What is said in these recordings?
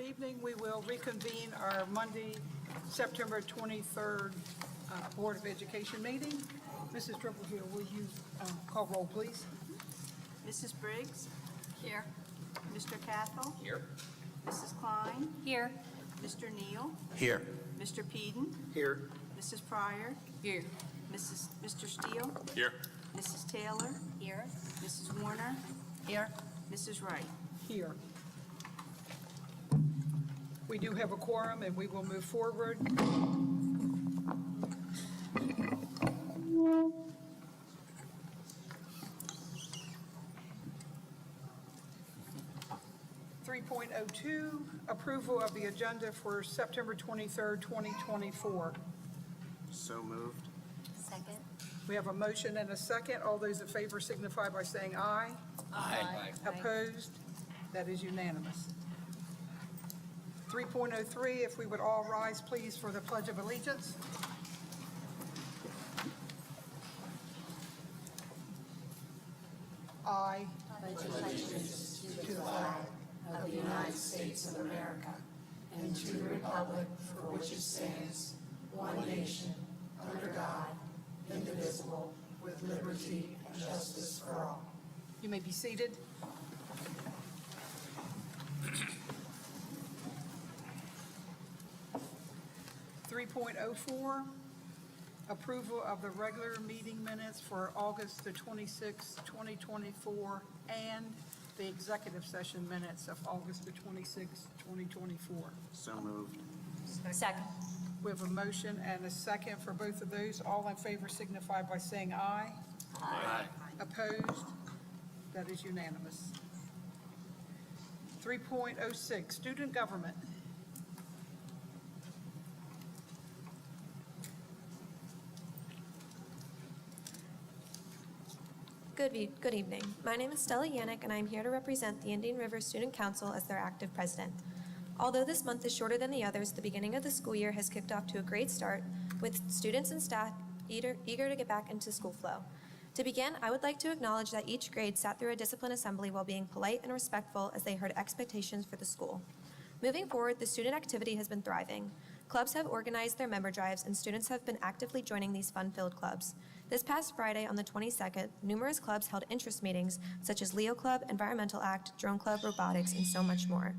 evening. We will reconvene our Monday, September 23rd Board of Education meeting. Mrs. Dribblehill, will you call roll, please? Mrs. Briggs? Here. Mr. Cathell? Here. Mrs. Klein? Here. Mr. Neal? Here. Mr. Peden? Here. Mrs. Pryor? Here. Mr. Steele? Here. Mrs. Taylor? Here. Mrs. Warner? Here. Mrs. Wright? Here. We do have a quorum, and we will move forward. .02, approval of the agenda for September 23rd, 2024. So moved. Second. We have a motion and a second. All those in favor signify by saying aye. Aye. Opposed? That is unanimous. 3.03, if we would all rise, please, for the Pledge of Allegiance. I pledge allegiance to the flag of the United States of America and to the republic for which it stands, one nation, under God, indivisible, with liberty and justice for all. You may be seated. .04, approval of the regular meeting minutes for August the 26th, 2024, and the executive session minutes of August the 26th, 2024. So moved. Second. We have a motion and a second for both of those. All in favor signify by saying aye. Aye. Opposed? That is unanimous. 3.06, student government. Good evening. My name is Stella Yannick, and I am here to represent the Indian River Student Council as their active president. Although this month is shorter than the others, the beginning of the school year has kicked off to a great start, with students and staff eager to get back into school flow. To begin, I would like to acknowledge that each grade sat through a discipline assembly while being polite and respectful as they heard expectations for the school. Moving forward, the student activity has been thriving. Clubs have organized their member drives, and students have been actively joining these fun-filled clubs. This past Friday, on the 22nd, numerous clubs held interest meetings, such as Leo Club, Environmental Act, Drone Club, Robotics, and so much more.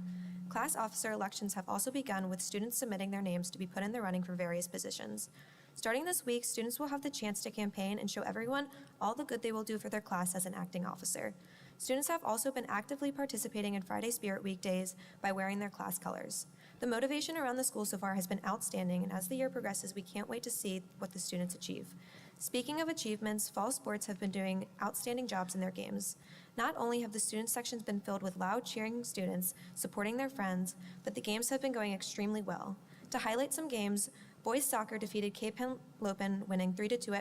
Class officer elections have also begun, with students submitting their names to be put in the running for various positions. Starting this week, students will have the chance to campaign and show everyone all the good they will do for their class as an acting officer. Students have also been actively participating in Friday Spirit Weekdays by wearing their class colors. The motivation around the school so far has been outstanding, and as the year progresses, we can't wait to see what the students achieve. Speaking of achievements, fall sports have been doing outstanding jobs in their games. Not only have the student sections been filled with loud cheering students supporting their friends, but the games have been going extremely well. To highlight some games, boys soccer defeated Cape Henlopen, winning 3-2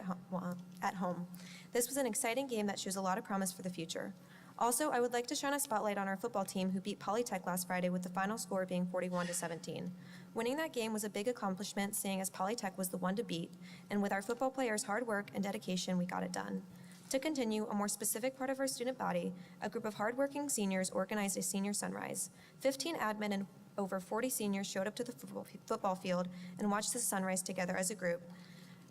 at home. This was an exciting game that shows a lot of promise for the future. Also, I would like to shine a spotlight on our football team, who beat Polytech last Friday with the final score being 41-17. Winning that game was a big accomplishment, seeing as Polytech was the one to beat, and with our football players' hard work and dedication, we got it done. To continue, a more specific part of our student body, a group of hardworking seniors organized a senior sunrise. 15 admin and over 40 seniors showed up to the football field and watched the sunrise together as a group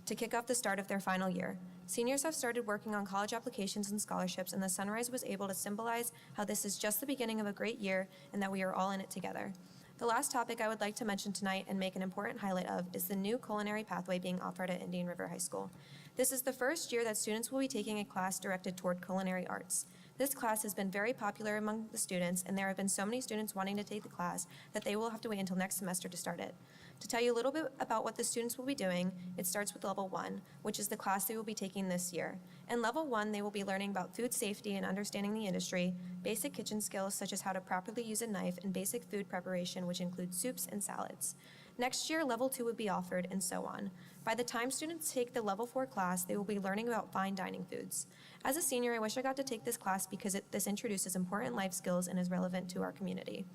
to kick off the start of their final year. Seniors have started working on college applications and scholarships, and the sunrise was able to symbolize how this is just the beginning of a great year and that we are all in it together. The last topic I would like to mention tonight and make an important highlight of is the new culinary pathway being offered at Indian River High School. This is the first year that students will be taking a class directed toward culinary arts. This class has been very popular among the students, and there have been so many students wanting to take the class that they will have to wait until next semester to start it. To tell you a little bit about what the students will be doing, it starts with Level 1, which is the class they will be taking this year. In Level 1, they will be learning about food safety and understanding the industry, basic kitchen skills such as how to properly use a knife, and basic food preparation, which includes soups and salads. Next year, Level 2 would be offered, and so on. By the time students take the Level 4 class, they will be learning about fine dining foods. As a senior, I wish I got to take this class because this introduces important life skills and is relevant to our community.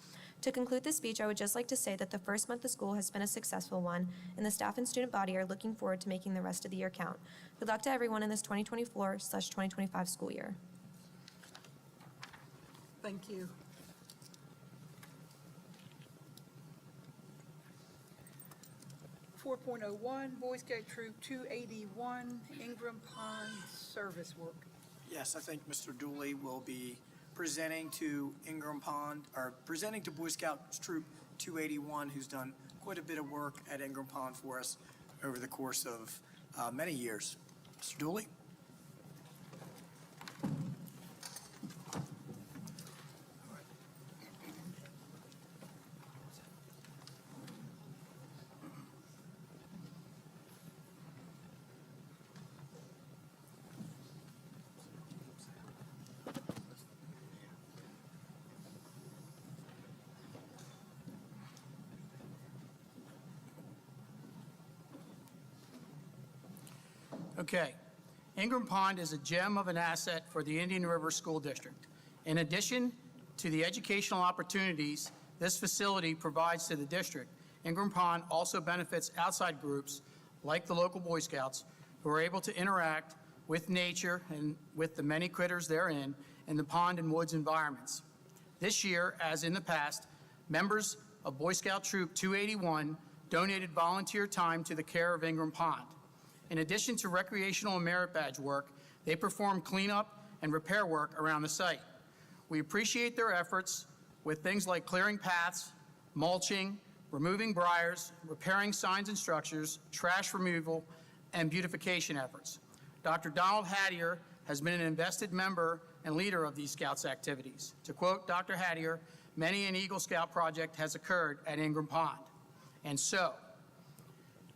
To conclude this speech, I would just like to say that the first month of school has been a successful one, and the staff and student body are looking forward to making the rest of the year count. Good luck to everyone in this 2024/2025 school year. Thank you. 4.01, Boy Scout Troop 281, Ingram Pond Service Work. Yes, I think Mr. Dooley will be presenting to Ingram Pond, or presenting to Boy Scout Troop 281, who's done quite a bit of work at Ingram Pond for us over the course of many years. Mr. Dooley? Okay. Ingram Pond is a gem of an asset for the Indian River School District. In addition to the educational opportunities this facility provides to the district, Ingram Pond also benefits outside groups like the local Boy Scouts who are able to interact with nature and with the many critters therein in the pond and woods environments. This year, as in the past, members of Boy Scout Troop 281 donated volunteer time to the care of Ingram Pond. In addition to recreational and merit badge work, they perform cleanup and repair work around the site. We appreciate their efforts with things like clearing paths, mulching, removing briars, repairing signs and structures, trash removal, and beautification efforts. Dr. Donald Hattier has been an invested member and leader of these Scouts activities. To quote Dr. Hattier, many an Eagle Scout project has occurred at Ingram Pond. And so,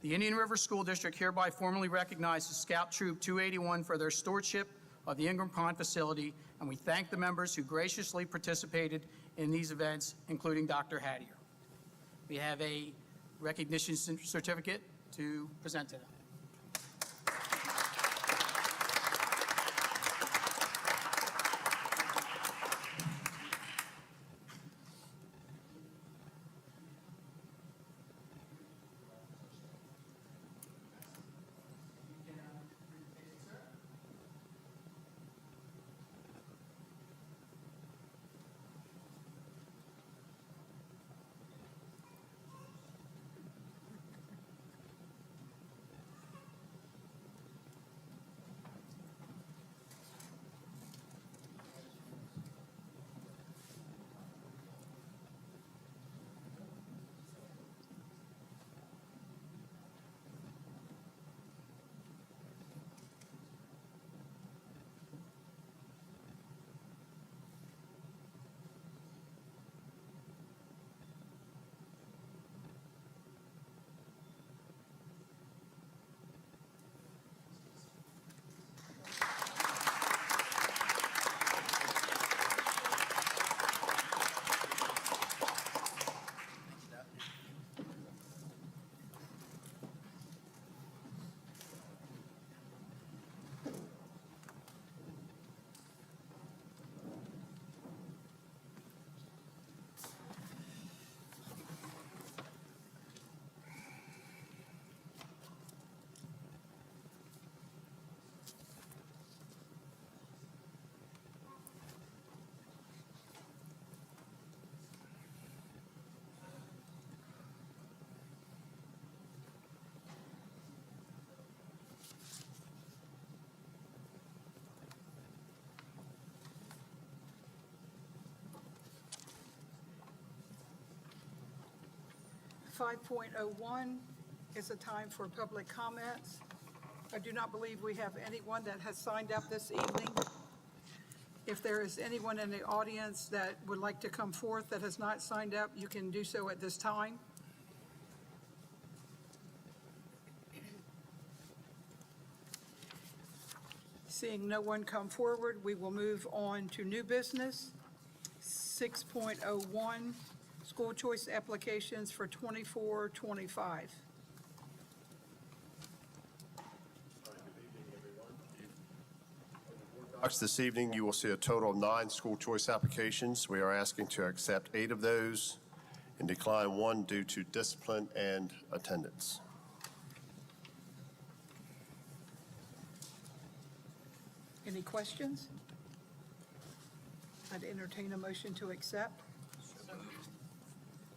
the Indian River School District hereby formally recognizes Scout Troop 281 for their stewardship of the Ingram Pond facility, and we thank the members who graciously participated in these events, including Dr. Hattier. We have a recognition certificate to present to them. Five 5.01 is a time for public comments. I do not believe we have anyone that has signed up this evening. If there is anyone in the audience that would like to come forth that has not signed up, you can do so at this time. Seeing no one come forward, we will move on to new business. 6.01, school choice applications for 24-25. This evening, you will see a total of 9 school choice applications. We are asking to accept 8 of those and decline 1 due to discipline and attendance. Any questions? I'd entertain a motion to accept.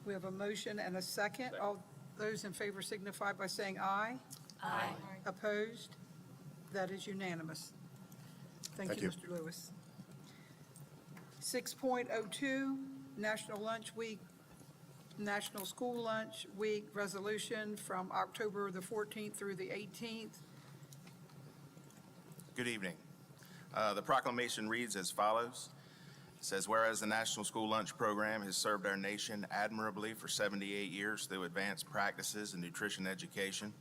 We have a motion and a second. All those in favor signify by saying aye. Aye. Opposed? That is unanimous. Thank Thank you, you. Mr. Lewis. 6.02, National Lunch Week, National School Lunch Week Resolution from October the 14th through the 18th. Good evening. The proclamation reads as follows. It says, whereas the National School Lunch Program has served our nation admirably for 78 years through advanced practices in nutrition education,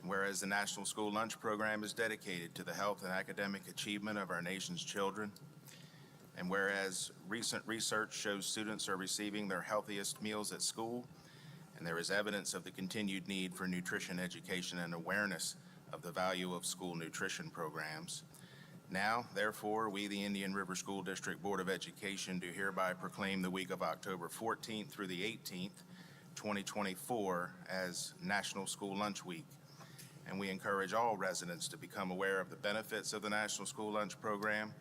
and whereas the National School Lunch Program is dedicated to the health and academic achievement of our nation's children, and whereas recent research shows students are receiving their healthiest meals at school, and there is evidence of the continued need for nutrition education and awareness of the value of school nutrition programs. Now, therefore, we, the Indian River School District Board of Education, do hereby proclaim the week of October 14th through the 18th, 2024, as National School Lunch Week. And we encourage all residents to become aware of the benefits of the National School Lunch Program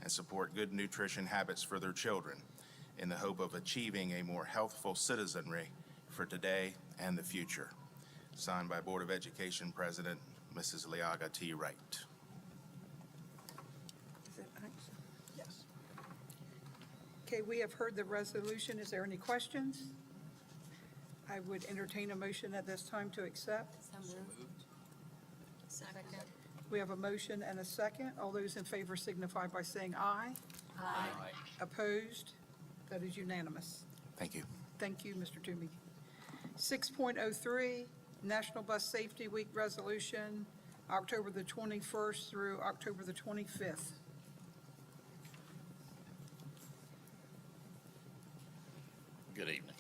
and support good nutrition habits for their children in the hope of achieving a more healthful citizenry for today and the future. Signed by Board of Education President, Mrs. Liaga T. Wright. Is it aye? Yes. Okay, we have heard the resolution. Is there any questions? I would entertain a motion at this time to accept. So moved. Second. We have a motion and a second. All those in favor signify by saying aye. Aye. Opposed? That is unanimous. Thank you. Thank you, Mr. Toomey. 6.03, National Bus Safety Week Resolution, October the 21st through October the 25th. Good evening.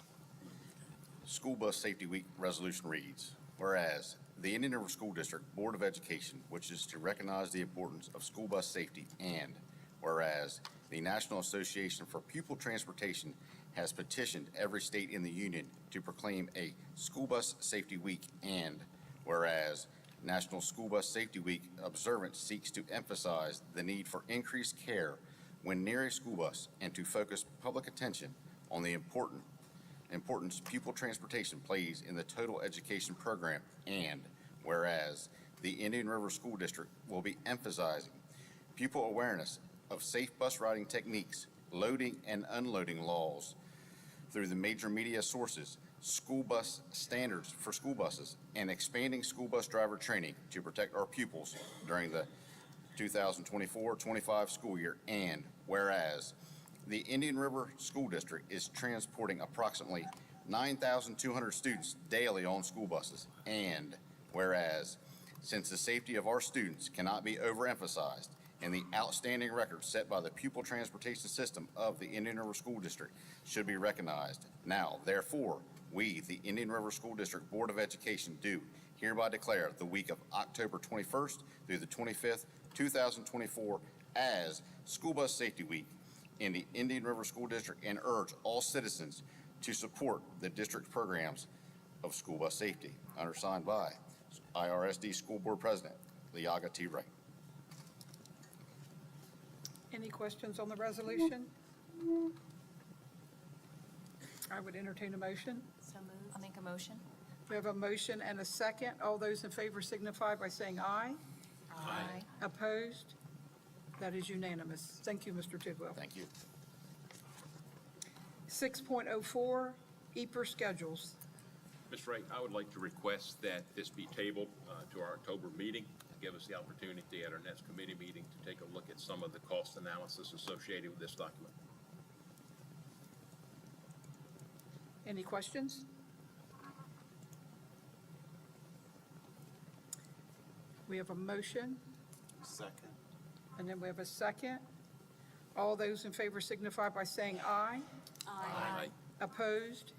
School Bus Safety Week resolution reads, whereas the Indian River School District Board of Education wishes to recognize the importance of school bus safety, and whereas the National Association for Pupil Transportation has petitioned every state in the union to proclaim a School Bus Safety Week, and whereas National School Bus Safety Week observance seeks to emphasize the need for increased care when near a school bus and to focus public attention on the importance pupil transportation plays in the total education program, and whereas the Indian River School District will be emphasizing pupil awareness of safe bus riding techniques, loading and unloading laws through the major media sources, school bus standards for school buses, and expanding school bus driver training to protect our pupils during the 2024-25 school year, and whereas the Indian River School District is transporting approximately 9,200 students daily on school buses, and whereas since the safety of our students cannot be overemphasized and the outstanding record set by the pupil transportation system of the Indian River School District should be recognized. Now, therefore, we, the Indian River School District Board of Education, do hereby declare the week of October 21st through the 25th, 2024 as School Bus Safety Week in the Indian River School District, and urge all citizens to support the district programs of school bus safety. Undersigned by IRSD School Board President Liaga T. Wright. Any questions on the resolution? I would entertain a motion. So moved. I'll make a motion. We have a motion and a second. All those in favor signify by saying aye. Aye. Opposed? That is unanimous. Thank you, Mr. Tidwell. Thank you. 6.04, EPER schedules. Ms. Wright, I would like to request that this be tabled to our October meeting, to give us the opportunity at our next committee meeting to take a look at some of the cost analysis associated with this document. Any questions? We have a motion, Second. and then we have a second. All those in favor signify by saying aye. Aye. Opposed?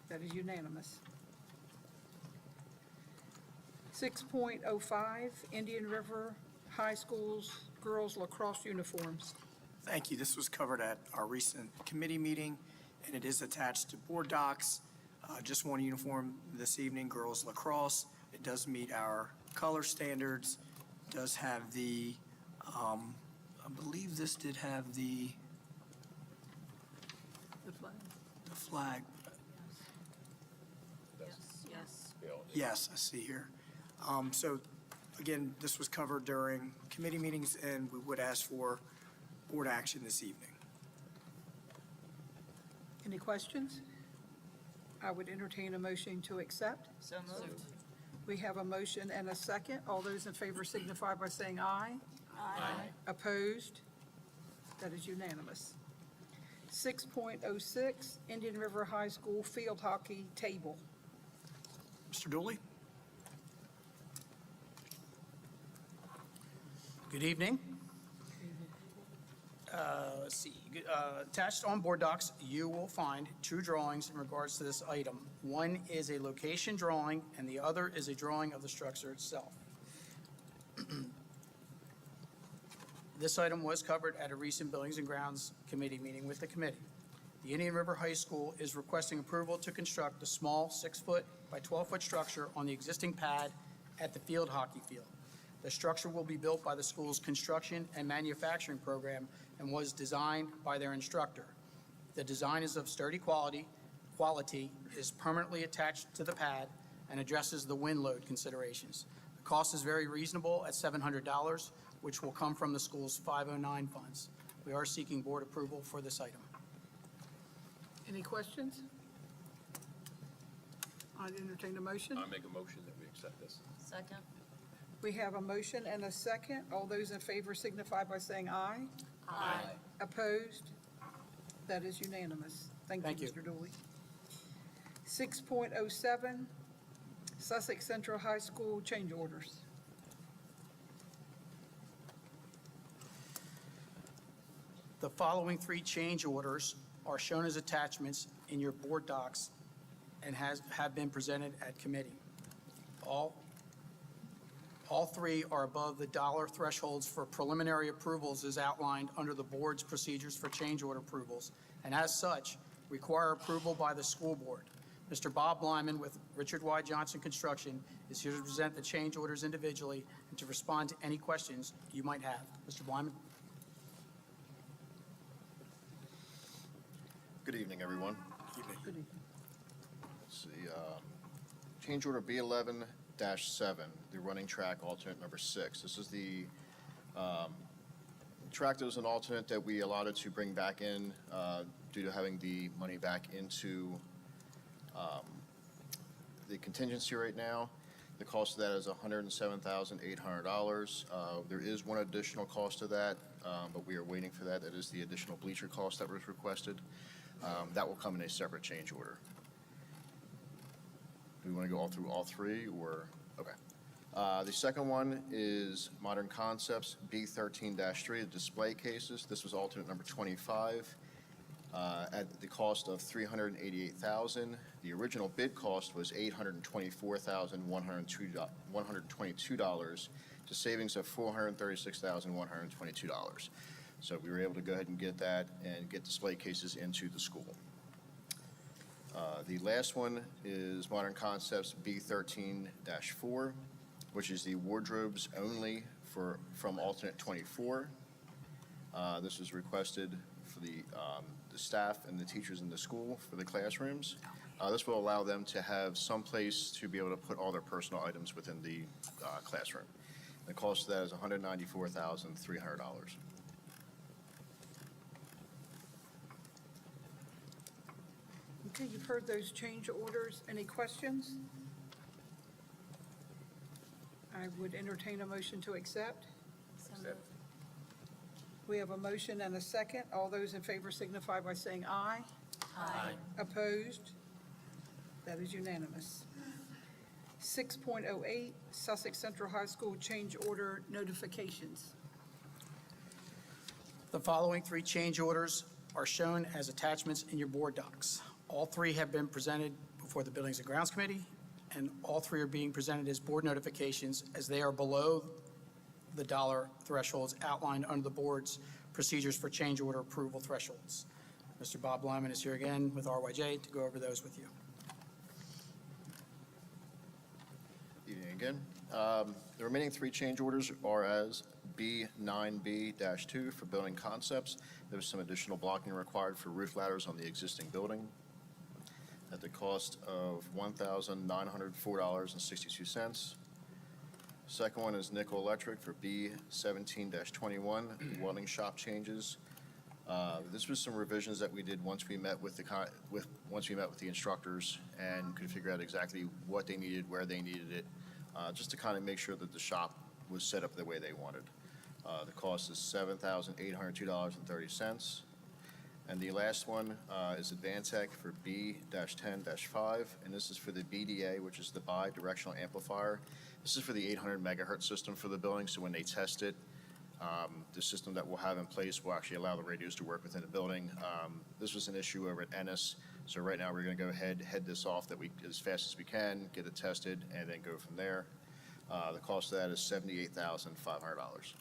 That is unanimous. 6.05, Indian River High School's girls lacrosse uniforms. Thank you. This was covered at our recent committee meeting, and it is attached to board docs. Just one uniform this evening, girls lacrosse. It does meet our color standards, does have the, I believe this did have the The flag. flag. Bill? Yes, I see here. So again, this was covered during committee meetings, and we would ask for board action this evening. Any questions? I would entertain a motion to accept. So moved. We have a motion and a second. All those in favor signify by saying aye. Aye. Opposed? That is unanimous. 6.06, Indian River High School Field Hockey Table. Mr. Dooley? Good evening. Let's see, attached on board docs, you will find two drawings in regards to this item. One is a location drawing, and the other is a drawing of the structure itself. This item was covered at a recent Buildings and Grounds Committee meeting with the committee. The Indian River High School is requesting approval to construct a small 6-foot by 12-foot structure on the existing pad at the field hockey field. The structure will be built by the school's construction and manufacturing program and was designed by their instructor. The design is of sturdy quality, is permanently attached to the pad, and addresses the wind load considerations. The cost is very reasonable at $700, which will come from the school's 509 funds. We are seeking board approval for this item. Any questions? I'd entertain a motion. I make a motion that we accept this. Second. We have a motion and a second. All those in favor signify by saying aye. Aye. Opposed? That is unanimous. Thank Thank you, you. Mr. Dooley. 6.07, Sussex Central High School change orders. The following three change orders are shown as attachments in your board docs and have been presented at committee. All three are above the dollar thresholds for preliminary approvals as outlined under the board's procedures for change order approvals, and as such, require approval by the school board. Mr. Bob Lyman with Richard Y. Johnson Construction is here to present the change orders individually and to respond to any questions you might have. Mr. Lyman? Good evening, everyone. Good evening. Let's see, change order B11-7, the running track alternate number 6. This is the track that was an alternate that we allotted to bring back in due to having the money back into the contingency right now. The cost of that is $107,800. There is one additional cost to that, but we are waiting for that. That is the additional bleacher cost that was requested. That will come in a separate change order. Do we want to go all through all three, or? Okay. The second one is Modern Concepts B13-3, the display cases. This was alternate number 25 at the cost of $388,000. The original bid cost was $824,122 to savings of $436,122. So we were able to go ahead and get that and get display cases into the school. The last one is Modern Concepts B13-4, which is the wardrobes only from alternate 24. This was requested for the staff and the teachers in the school for the classrooms. This will allow them to have some place to be able to put all their personal items within the classroom. The cost of that is $194,300. Okay, you've heard those change orders. Any questions? I would entertain a motion to accept. Accept. We have a motion and a second. All those in favor signify by saying aye. Aye. Opposed? That is unanimous. 6.08, Sussex Central High School change order notifications. The following three change orders are shown as attachments in your board docs. All three have been presented before the Buildings and Grounds Committee, and all three are being presented as board notifications as they are below the dollar thresholds outlined under the board's procedures for change order approval thresholds. Mr. Bob Lyman is here again with RYJ to go over those with you. Evening again. The remaining three change orders are as B9B-2 for building concepts. There was some additional blocking required for roof ladders on the existing building. at the cost of $1,904.62. Second one is Nickel Electric for B17-21, welding shop changes. This was some revisions that we did once we met with the instructors and could figure out exactly what they needed, where they needed it, just to kind of make sure that the shop was set up the way they wanted. The cost is $7,802.30. And the last one is Advantech for B-10-5, and this is for the BDA, which is the bi-directional amplifier. This is for the 800 megahertz system for the building, so when they test it, the system that we'll have in place will actually allow the radios to work within the building. This was an issue over at Ennis, so right now we're going to go ahead, head this off as fast as we can, get it tested, and then go from there. The cost of that is $78,500.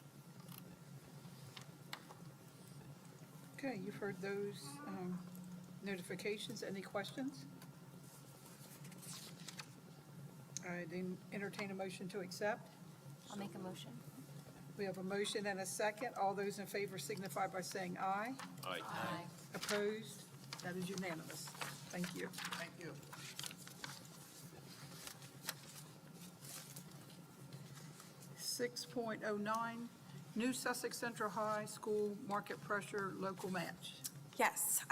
Okay, you've heard those notifications. Any questions? All right, then entertain a motion to accept. I'll make a motion. We have a motion and a second. All those in favor signify by saying aye. Aye. Aye. Opposed? That is unanimous. Thank you. Thank you. 6.09, New Sussex Central High School Market Pressure Local Match. Yes.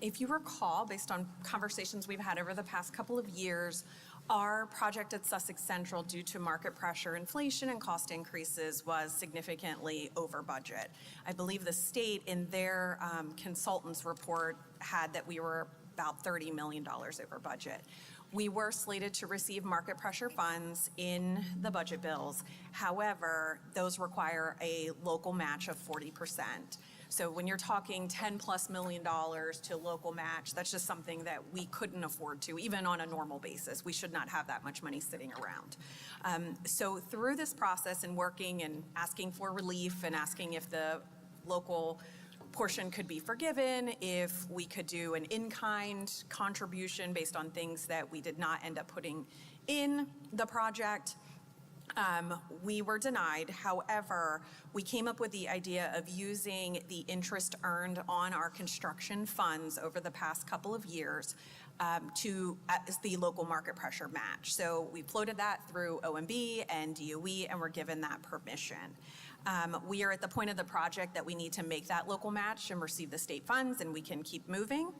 If you recall, based on conversations we've had over the past couple of years, our project at Sussex Central, due to market pressure, inflation, and cost increases, was significantly over budget. I believe the state, in their consultant's report, had that we were about $30 million over budget. We were slated to receive market pressure funds in the budget bills. However, those require a local match of 40%. So when you're talking $10+ million to local match, that's just something that we couldn't afford to, even on a normal basis. We should not have that much money sitting around. So through this process and working and asking for relief and asking if the local portion could be forgiven, if we could do an in-kind contribution based on things that we did not end up putting in the project, we were denied. However, we came up with the idea of using the interest earned on our construction funds over the past couple of years as the local market pressure match. So we floated that through OMB and DOE, and we're given that permission. We are at the point of the project that we need to make that local match and receive the state funds, and we can keep moving.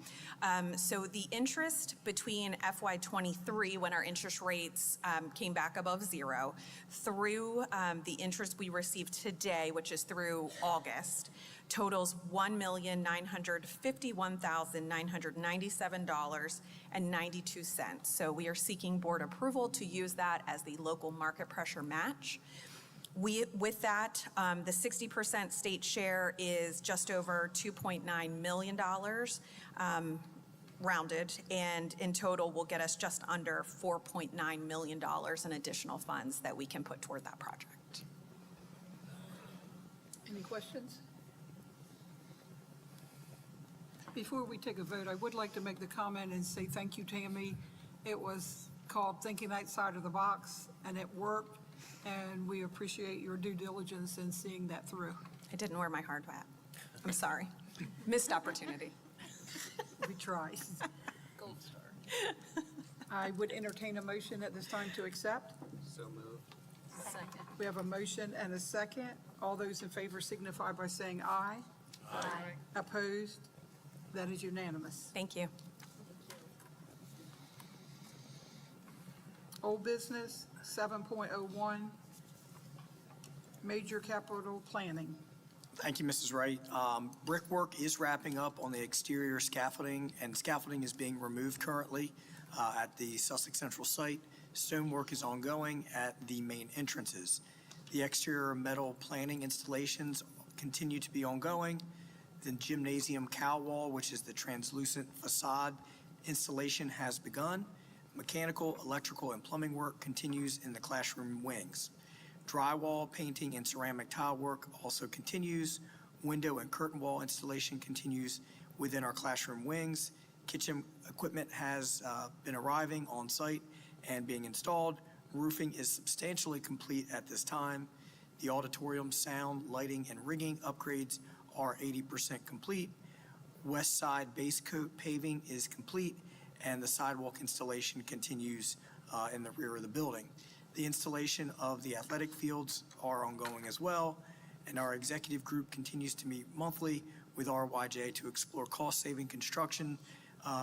So the interest between FY23, when our interest rates came back above zero, through the interest we received today, which is through August, totals $1,951,997.92. So we are seeking board approval to use that as the local market pressure match. With that, the 60% state share is just over $2.9 million, rounded, and in total will get us just under $4.9 million in additional funds that we can put toward that project. Any questions? Before we take a vote, I would like to make the comment and say thank you, Tammy. It was called thinking outside of the box, and it worked. And we appreciate your due diligence in seeing that through. I didn't wear my hard hat. I'm sorry. Missed opportunity. We tried. Gold star. I would entertain a motion at this time to accept. So moved. Second. We have a motion and a second. All those in favor signify by saying aye. Aye. Opposed? That is unanimous. Thank you. Old business, 7.01, major capital planning. Thank you, Mrs. Wright. Brickwork is wrapping up on the exterior scaffolding, and scaffolding is being removed currently at the Sussex Central site. Stonework is ongoing at the main entrances. The exterior metal planning installations continue to be ongoing. The gymnasium cowl wall, which is the translucent facade installation, has begun. Mechanical, electrical, and plumbing work continues in the classroom wings. Drywall, painting, and ceramic tile work also continues. Window and curtain wall installation continues within our classroom wings. Kitchen equipment has been arriving on site and being installed. Roofing is substantially complete at this time. The auditorium sound, lighting, and rigging upgrades are 80% complete. West side base coat paving is complete, and the sidewalk installation continues in the rear of the building. The installation of the athletic fields are ongoing as well, and our executive group continues to meet monthly with RYJ to explore cost-saving construction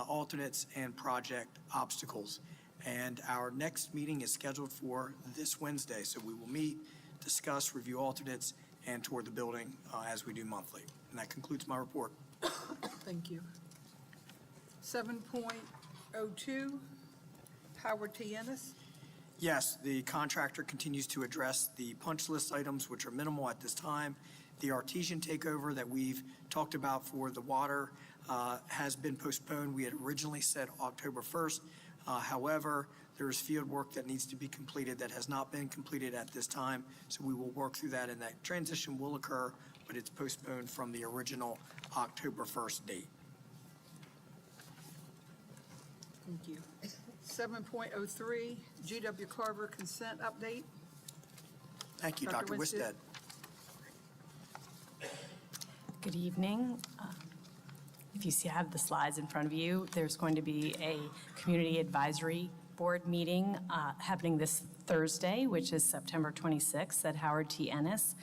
alternates and project obstacles. And our next meeting is scheduled for this Wednesday, so we will meet, discuss, review alternates, and tour the building as we do monthly. And that concludes my report. Thank you. 7.02, Howard T. Ennis. Yes, the contractor continues to address the punch list items, which are minimal at this time. The artesian takeover that we've talked about for the water has been postponed. We had originally said October 1st. However, there is field work that needs to be completed that has not been completed at this time, so we will work through that, and that transition will occur, but it's postponed from the original October 1st date. Thank you. 7.03, GW Carver consent update. Thank you, Dr. Dr. Winstead. Wisted. Good evening. If you see, I have the slides in front of you. There's going to be a Community Advisory Board meeting happening this Thursday, which is September 26th at Howard T. Ennis,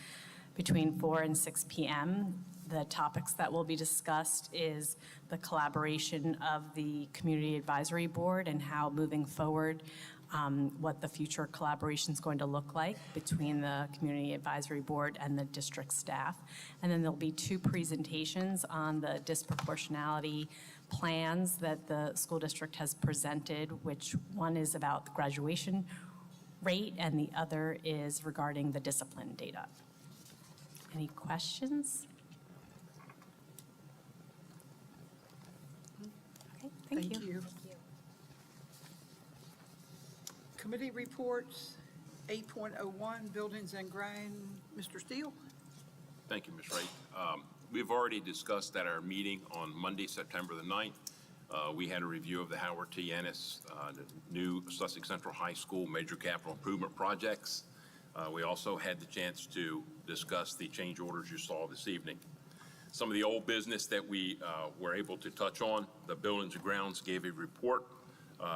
between 4 and 6 p.m. The topics that will be discussed is the collaboration of the Community Advisory Board and how moving forward, what the future collaboration is going to look like between the Community Advisory Board and the district staff. And then there'll be 2 presentations on the disproportionality plans that the school district has presented, which one is about the graduation rate and the other is regarding the discipline data. Any questions? Okay, thank you. Committee reports, 8.01, Buildings and Ground. Mr. Steele? Thank you, Ms. Wright. We've already discussed at our meeting on Monday, September the 9th. We had a review of the Howard T. Ennis, the new Sussex Central High School major capital improvement projects. We also had the chance to discuss the change orders you saw this evening. Some of the old business that we were able to touch on, the Buildings and Grounds gave a report.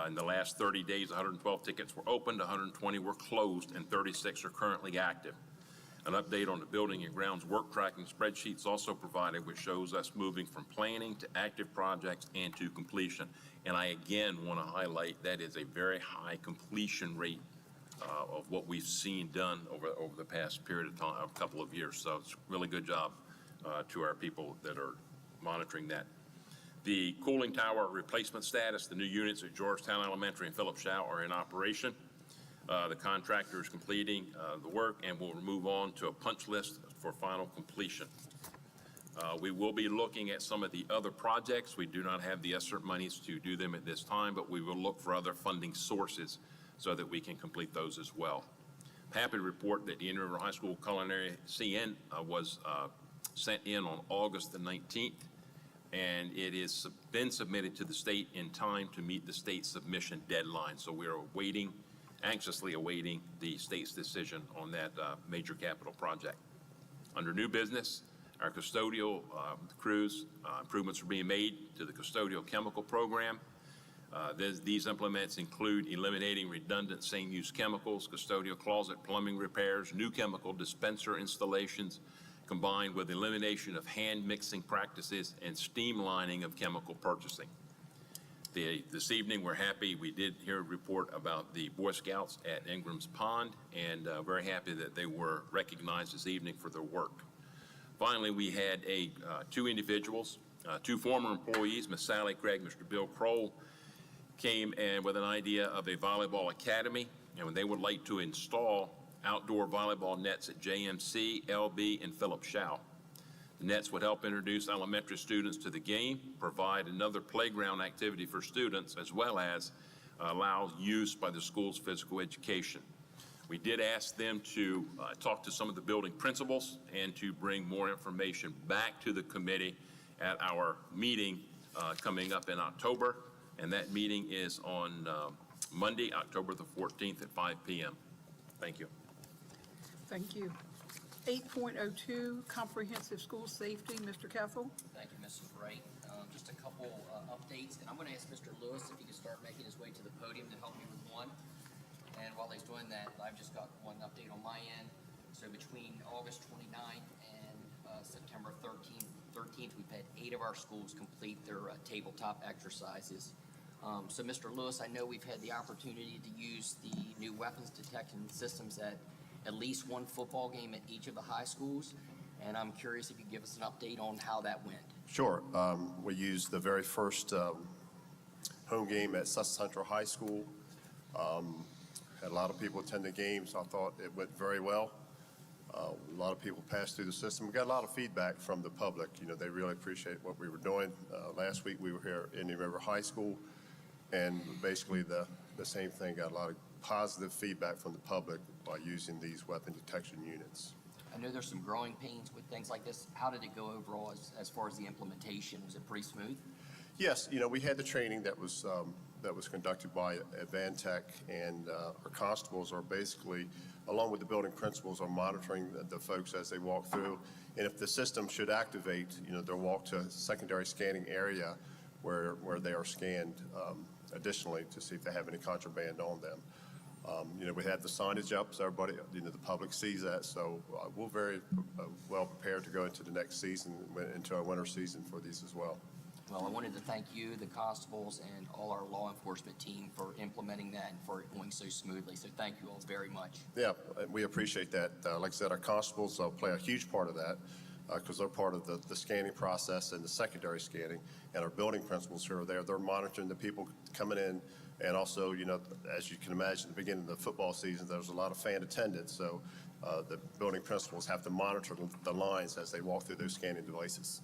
In the last 30 days, 112 tickets were opened, 120 were closed, and 36 are currently active. An update on the Building and Grounds work tracking spreadsheets also provided, which shows us moving from planning to active projects and to completion. And I again want to highlight that is a very high completion rate of what we've seen done over the past period of time, a couple of years. So it's a really good job to our people that are monitoring that. The cooling tower replacement status, the new units at Georgetown Elementary and Phillips Shaw are in operation. The contractor is completing the work and will move on to a punch list for final completion. We will be looking at some of the other projects. We do not have the ESSER monies to do them at this time, but we will look for other funding sources so that we can complete those as well. I'm happy to report that the Indian River High School Culinary CN was sent in on August the 19th, and it has been submitted to the state in time to meet the state submission deadline. So we are anxiously awaiting the state's decision on that major capital project. Under new business, our custodial crews, improvements are being made to the custodial chemical program. These implements include eliminating redundant same-use chemicals, custodial closet plumbing repairs, new chemical dispenser installations, combined with elimination of hand mixing practices and streamlining of chemical purchasing. This evening, we're happy, we did hear a report about the Boy Scouts at Ingram's Pond, and very happy that they were recognized this evening for their work. Finally, we had 2 individuals, 2 former employees, Ms. Sally Craig, Mr. Bill Kroll, came in with an idea of a volleyball academy, and they would like to install outdoor volleyball nets at JMC, LB, and Phillips Shaw. The nets would help introduce elementary students to the game, provide another playground activity for students, as well as allow use by the school's physical education. We did ask them to talk to some of the building principals and to bring more information back to the committee at our meeting coming up in October. And that meeting is on Monday, October the 14th at 5 p.m. Thank you. Thank you. 8.02, Comprehensive School Safety. Mr. Kessel? Thank you, Mrs. Wright. just a couple updates, and I'm going to ask Mr. Lewis if he can start making his way to the podium to help me with one. And while he's doing that, I've just got one update on my end. So between August 29th and September 13th, we've had 8 of our schools complete their tabletop exercises. So Mr. Lewis, I know we've had the opportunity to use the new weapons detection systems at least one football game at each of the high schools. And I'm curious if you could give us an update on how that went. Sure. We used the very first home game at Sussex Central High School. Had a lot of people attend the games. I thought it went very well. A lot of people passed through the system. We got a lot of feedback from the public. You know, they really appreciate what we were doing. Last week we were here at Indian River High School, and basically the same thing. Got a lot of positive feedback from the public by using these weapon detection units. I know there's some growing pains with things like this. How did it go overall as far as the implementation? Was it pretty smooth? Yes, you know, we had the training that was conducted by Advantech, and our constables are basically, along with the building principals, are monitoring the folks as they walk through. And if the system should activate, you know, they'll walk to a secondary scanning area where they are scanned additionally to see if they have any contraband on them. You know, we had the signage up, so everybody, you know, the public sees that. So we're very well prepared to go into the next season, into our winter season for these as well. Well, I wanted to thank you, the constables, and all our law enforcement team for implementing that and for it going so smoothly. So thank you all very much. Yeah, we appreciate that. Like I said, our constables play a huge part of that because they're part of the scanning process and the secondary scanning. And our building principals who are there, they're monitoring the people coming in. And also, you know, as you can imagine, at the beginning of the football season, there's a lot of fan attendance. So the building principals have to monitor the lines as they walk through those scanning devices.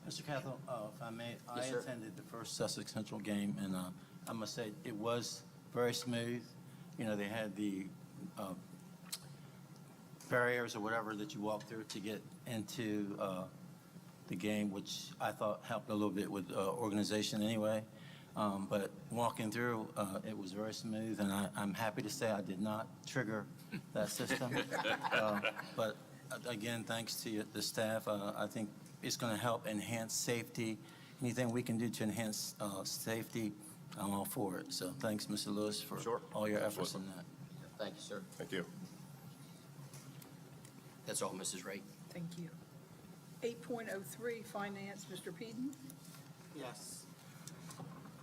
Mr. Cathell, if I may, Yes, I sir. attended the first Sussex Central game, and I must say it was very smooth. You know, they had the barriers or whatever that you walk through to get into the game, which I thought helped a little bit with organization anyway. But walking through, it was very smooth, and I'm happy to say I did not trigger that system. But again, thanks to the staff, I think it's going to help enhance safety. Anything we can do to enhance safety, I'm all for it. So thanks, Mr. Lewis, for all your efforts in that. Thank you, sir. Thank you. That's all, Mrs. Wright. Thank you. 8.03, Finance, Mr. Peden. Yes.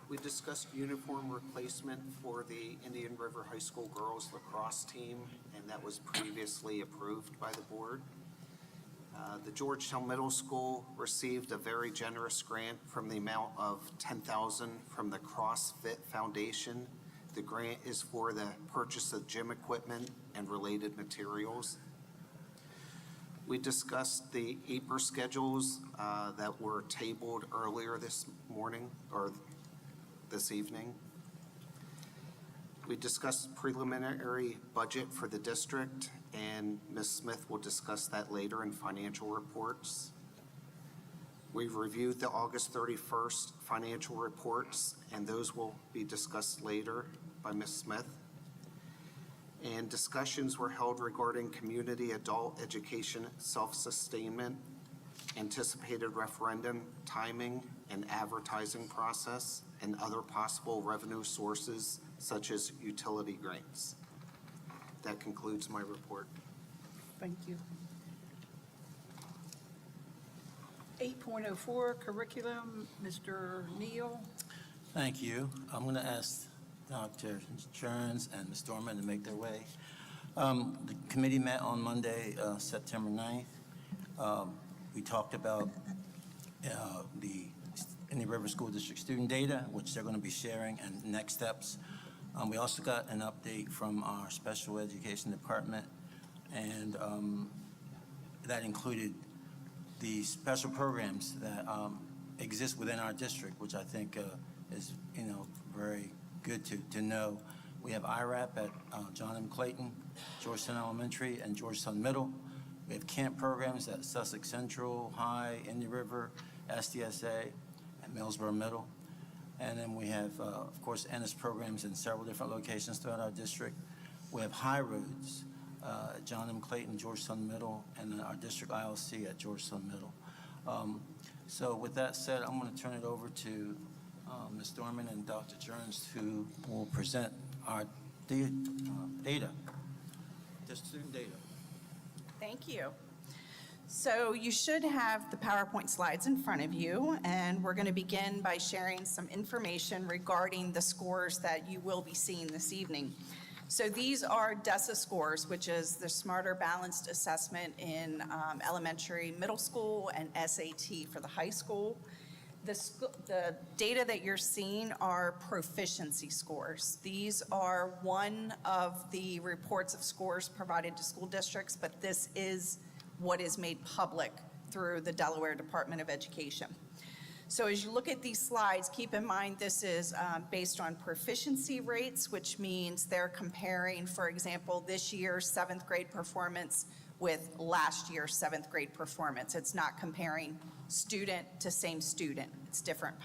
We discussed uniform replacement for the Indian River High School girls lacrosse team, and that was previously approved by the board. The Georgetown Middle School received a very generous grant from the amount of $10,000 from the CrossFit Foundation. The grant is for the purchase of gym equipment and related materials. We discussed the APR schedules that were tabled earlier this morning or this evening. We discussed preliminary budget for the district, and Ms. Smith will discuss that later in financial reports. We've reviewed the August 31st financial reports, and those will be discussed later by Ms. Smith. And discussions were held regarding community adult education self-sustainment, anticipated referendum timing and advertising process, and other possible revenue sources such as utility grants. That concludes my report. Thank you. 8.04, Curriculum, Mr. Neal. Thank you. I'm going to ask Dr. Jones and Ms. Dorman to make their way. The committee met on Monday, September 9th. We talked about the Indian River School District student data, which they're going to be sharing, and next steps. We also got an update from our special education department, and that included the special programs that exist within our district, which I think is, you know, very good to know. We have IRAP at John M. Clayton, Georgetown Elementary, and Georgetown Middle. We have camp programs at Sussex Central, High, Indian River, SDSA, and Millsboro Middle. And then we have, of course, Ennis programs in several different locations throughout our district. We have High Roads at John M. Clayton, Georgetown Middle, and then our district ILC at Georgetown Middle. So with that said, I'm going to turn it over to Ms. Dorman and Dr. Jones, who will present our data, the student data. Thank you. So you should have the PowerPoint slides in front of you, and we're going to begin by sharing some information regarding the scores that you will be seeing this evening. So these are DESA scores, which is the Smarter Balanced Assessment in elementary, middle school, and SAT for the high school. The data that you're seeing are proficiency scores. These are one of the reports of scores provided to school districts, but this is what is made public through the Delaware Department of Education. So as you look at these slides, keep in mind this is based on proficiency rates, which means they're comparing, for example, this year's 7th grade performance with last year's 7th grade performance. It's not comparing student to same student. It's different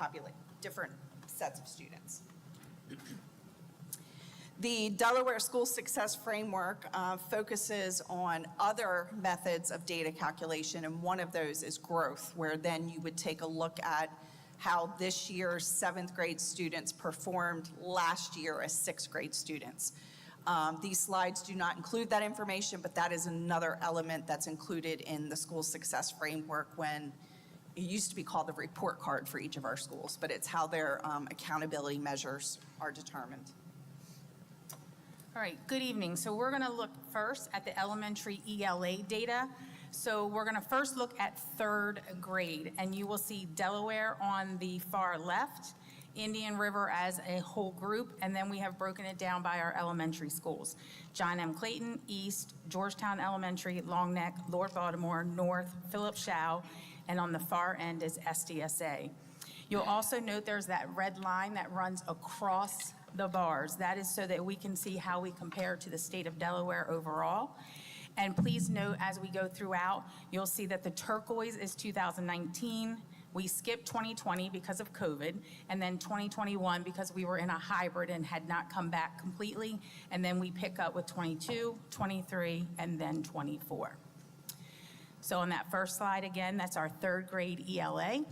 sets of students. The Delaware School Success Framework focuses on other methods of data calculation, and one of those is growth, where then you would take a look at how this year's 7th grade students performed last year as 6th grade students. These slides do not include that information, but that is another element that's included in the School Success Framework when it used to be called the report card for each of our schools, but it's how their accountability measures are determined. All right, good evening. So we're going to look first at the elementary ELA data. So we're going to first look at 3rd grade, and you will see Delaware on the far left, Indian River as a whole group, and then we have broken it down by our elementary schools. John M. Clayton, East, Georgetown Elementary, Long Neck, Lord Baltimore, North, Philip Shao, and on the far end is SDSA. You'll also note there's that red line that runs across the bars. That is so that we can see how we compare to the state of Delaware overall. And please note, as we go throughout, you'll see that the turquoise is 2019. We skipped 2020 because of COVID, and then 2021 because we were in a hybrid and had not come back completely. And then we pick up with 22, 23, and then 24. So on that first slide, again, that's our 3rd grade ELA.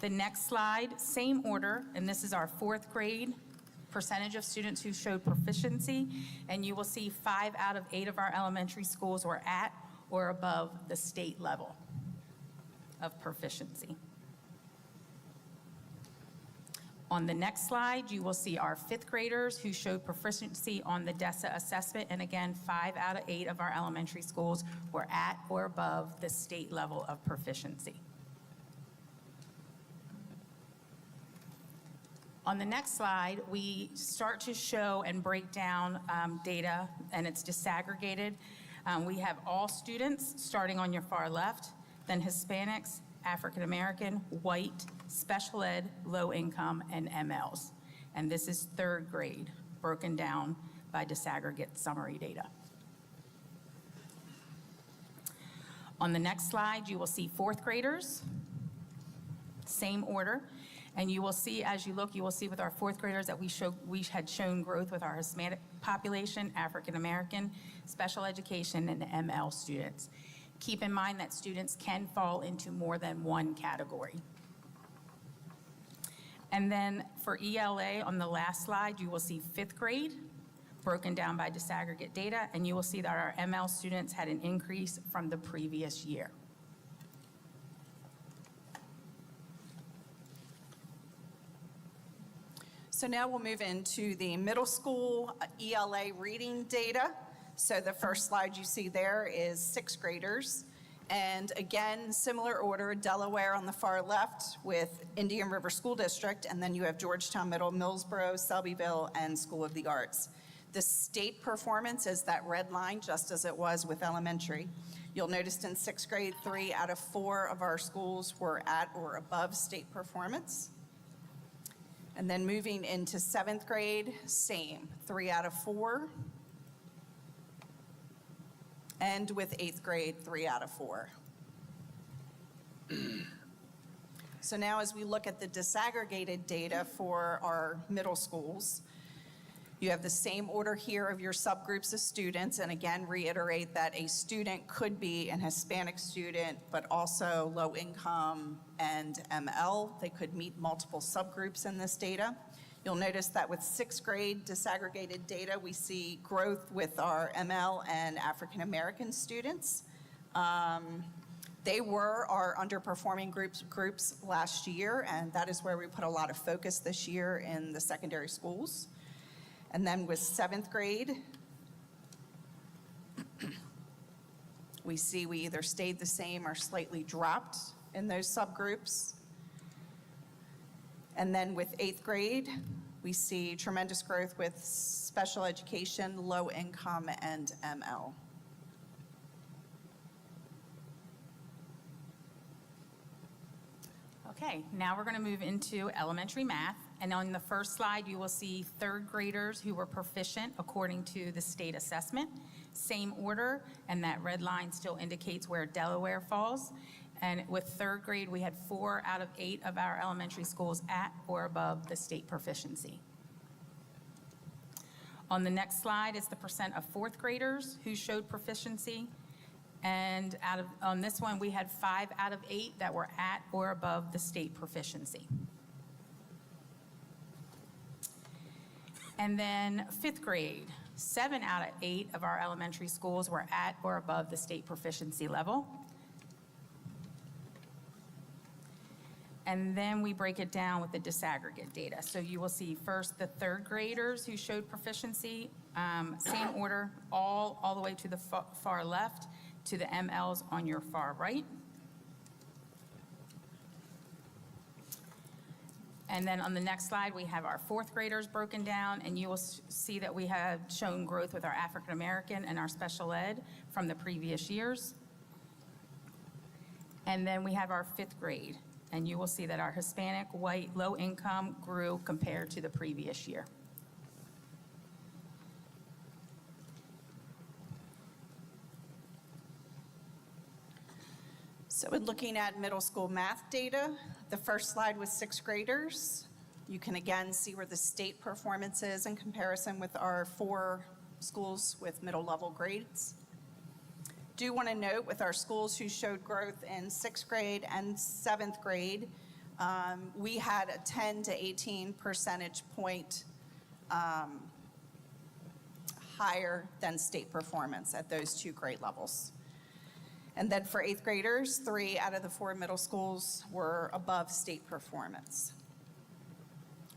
The next slide, same order, and this is our 4th grade percentage of students who showed proficiency, and you will see 5 out of 8 of our elementary schools were at or above the state level of proficiency. On the next slide, you will see our 5th graders who showed proficiency on the DESA assessment, and again, 5 out of 8 of our elementary schools were at or above the state level of proficiency. On the next slide, we start to show and break down data, and it's disaggregated. We have all students, starting on your far left, then Hispanics, African American, white, special ed, low income, and MLs. And this is 3rd grade, broken down by disaggregate summary data. On the next slide, you will see 4th graders, same order. And you will see, as you look, you will see with our 4th graders that we had shown growth with our Hispanic population, African American, special education, and ML students. Keep in mind that students can fall into more than one category. And then for ELA on the last slide, you will see 5th grade broken down by disaggregate data, and you will see that our ML students had an increase from the previous year. So now we'll move into the middle school ELA reading data. So the first slide you see there is 6th graders. And again, similar order, Delaware on the far left with Indian River School District, and then you have Georgetown Middle, Millsboro, Selbyville, and School of the Arts. The state performance is that red line, just as it was with elementary. You'll notice in 6th grade, 3 out of 4 of our schools were at or above state performance. And then moving into 7th grade, same, 3 out of 4. And with 8th grade, 3 out of 4. So now as we look at the disaggregated data for our middle schools, You have the same order here of your subgroups of students, and again, reiterate that a student could be an Hispanic student, but also low income and ML. They could meet multiple subgroups in this data. You'll notice that with sixth grade disaggregated data, we see growth with our ML and African American students. They were our underperforming groups last year, and that is where we put a lot of focus this year in the secondary schools. And then with seventh grade, we see we either stayed the same or slightly dropped in those subgroups. And then with eighth grade, we see tremendous growth with special education, low income, and ML. Okay, now we're going to move into elementary math. And on the first slide, you will see third graders who were proficient according to the state assessment. Same order, and that red line still indicates where Delaware falls. And with third grade, we had 4 out of 8 of our elementary schools at or above the state proficiency. On the next slide is the percent of fourth graders who showed proficiency. And on this one, we had 5 out of 8 that were at or above the state proficiency. And then fifth grade, 7 out of 8 of our elementary schools were at or above the state proficiency level. And then we break it down with the disaggregate data. So you will see first the third graders who showed proficiency, same order, all the way to the far left, to the MLs on your far right. And then on the next slide, we have our fourth graders broken down, and you will see that we have shown growth with our African American and our special ed from the previous years. And then we have our fifth grade, and you will see that our Hispanic, white, low income grew compared to the previous year. So in looking at middle school math data, the first slide was sixth graders. You can again see where the state performance is in comparison with our 4 schools with middle level grades. Do want to note with our schools who showed growth in sixth grade and seventh grade, we had a 10 to 18 percentage point higher than state performance at those 2 grade levels. And then for eighth graders, 3 out of the 4 middle schools were above state performance.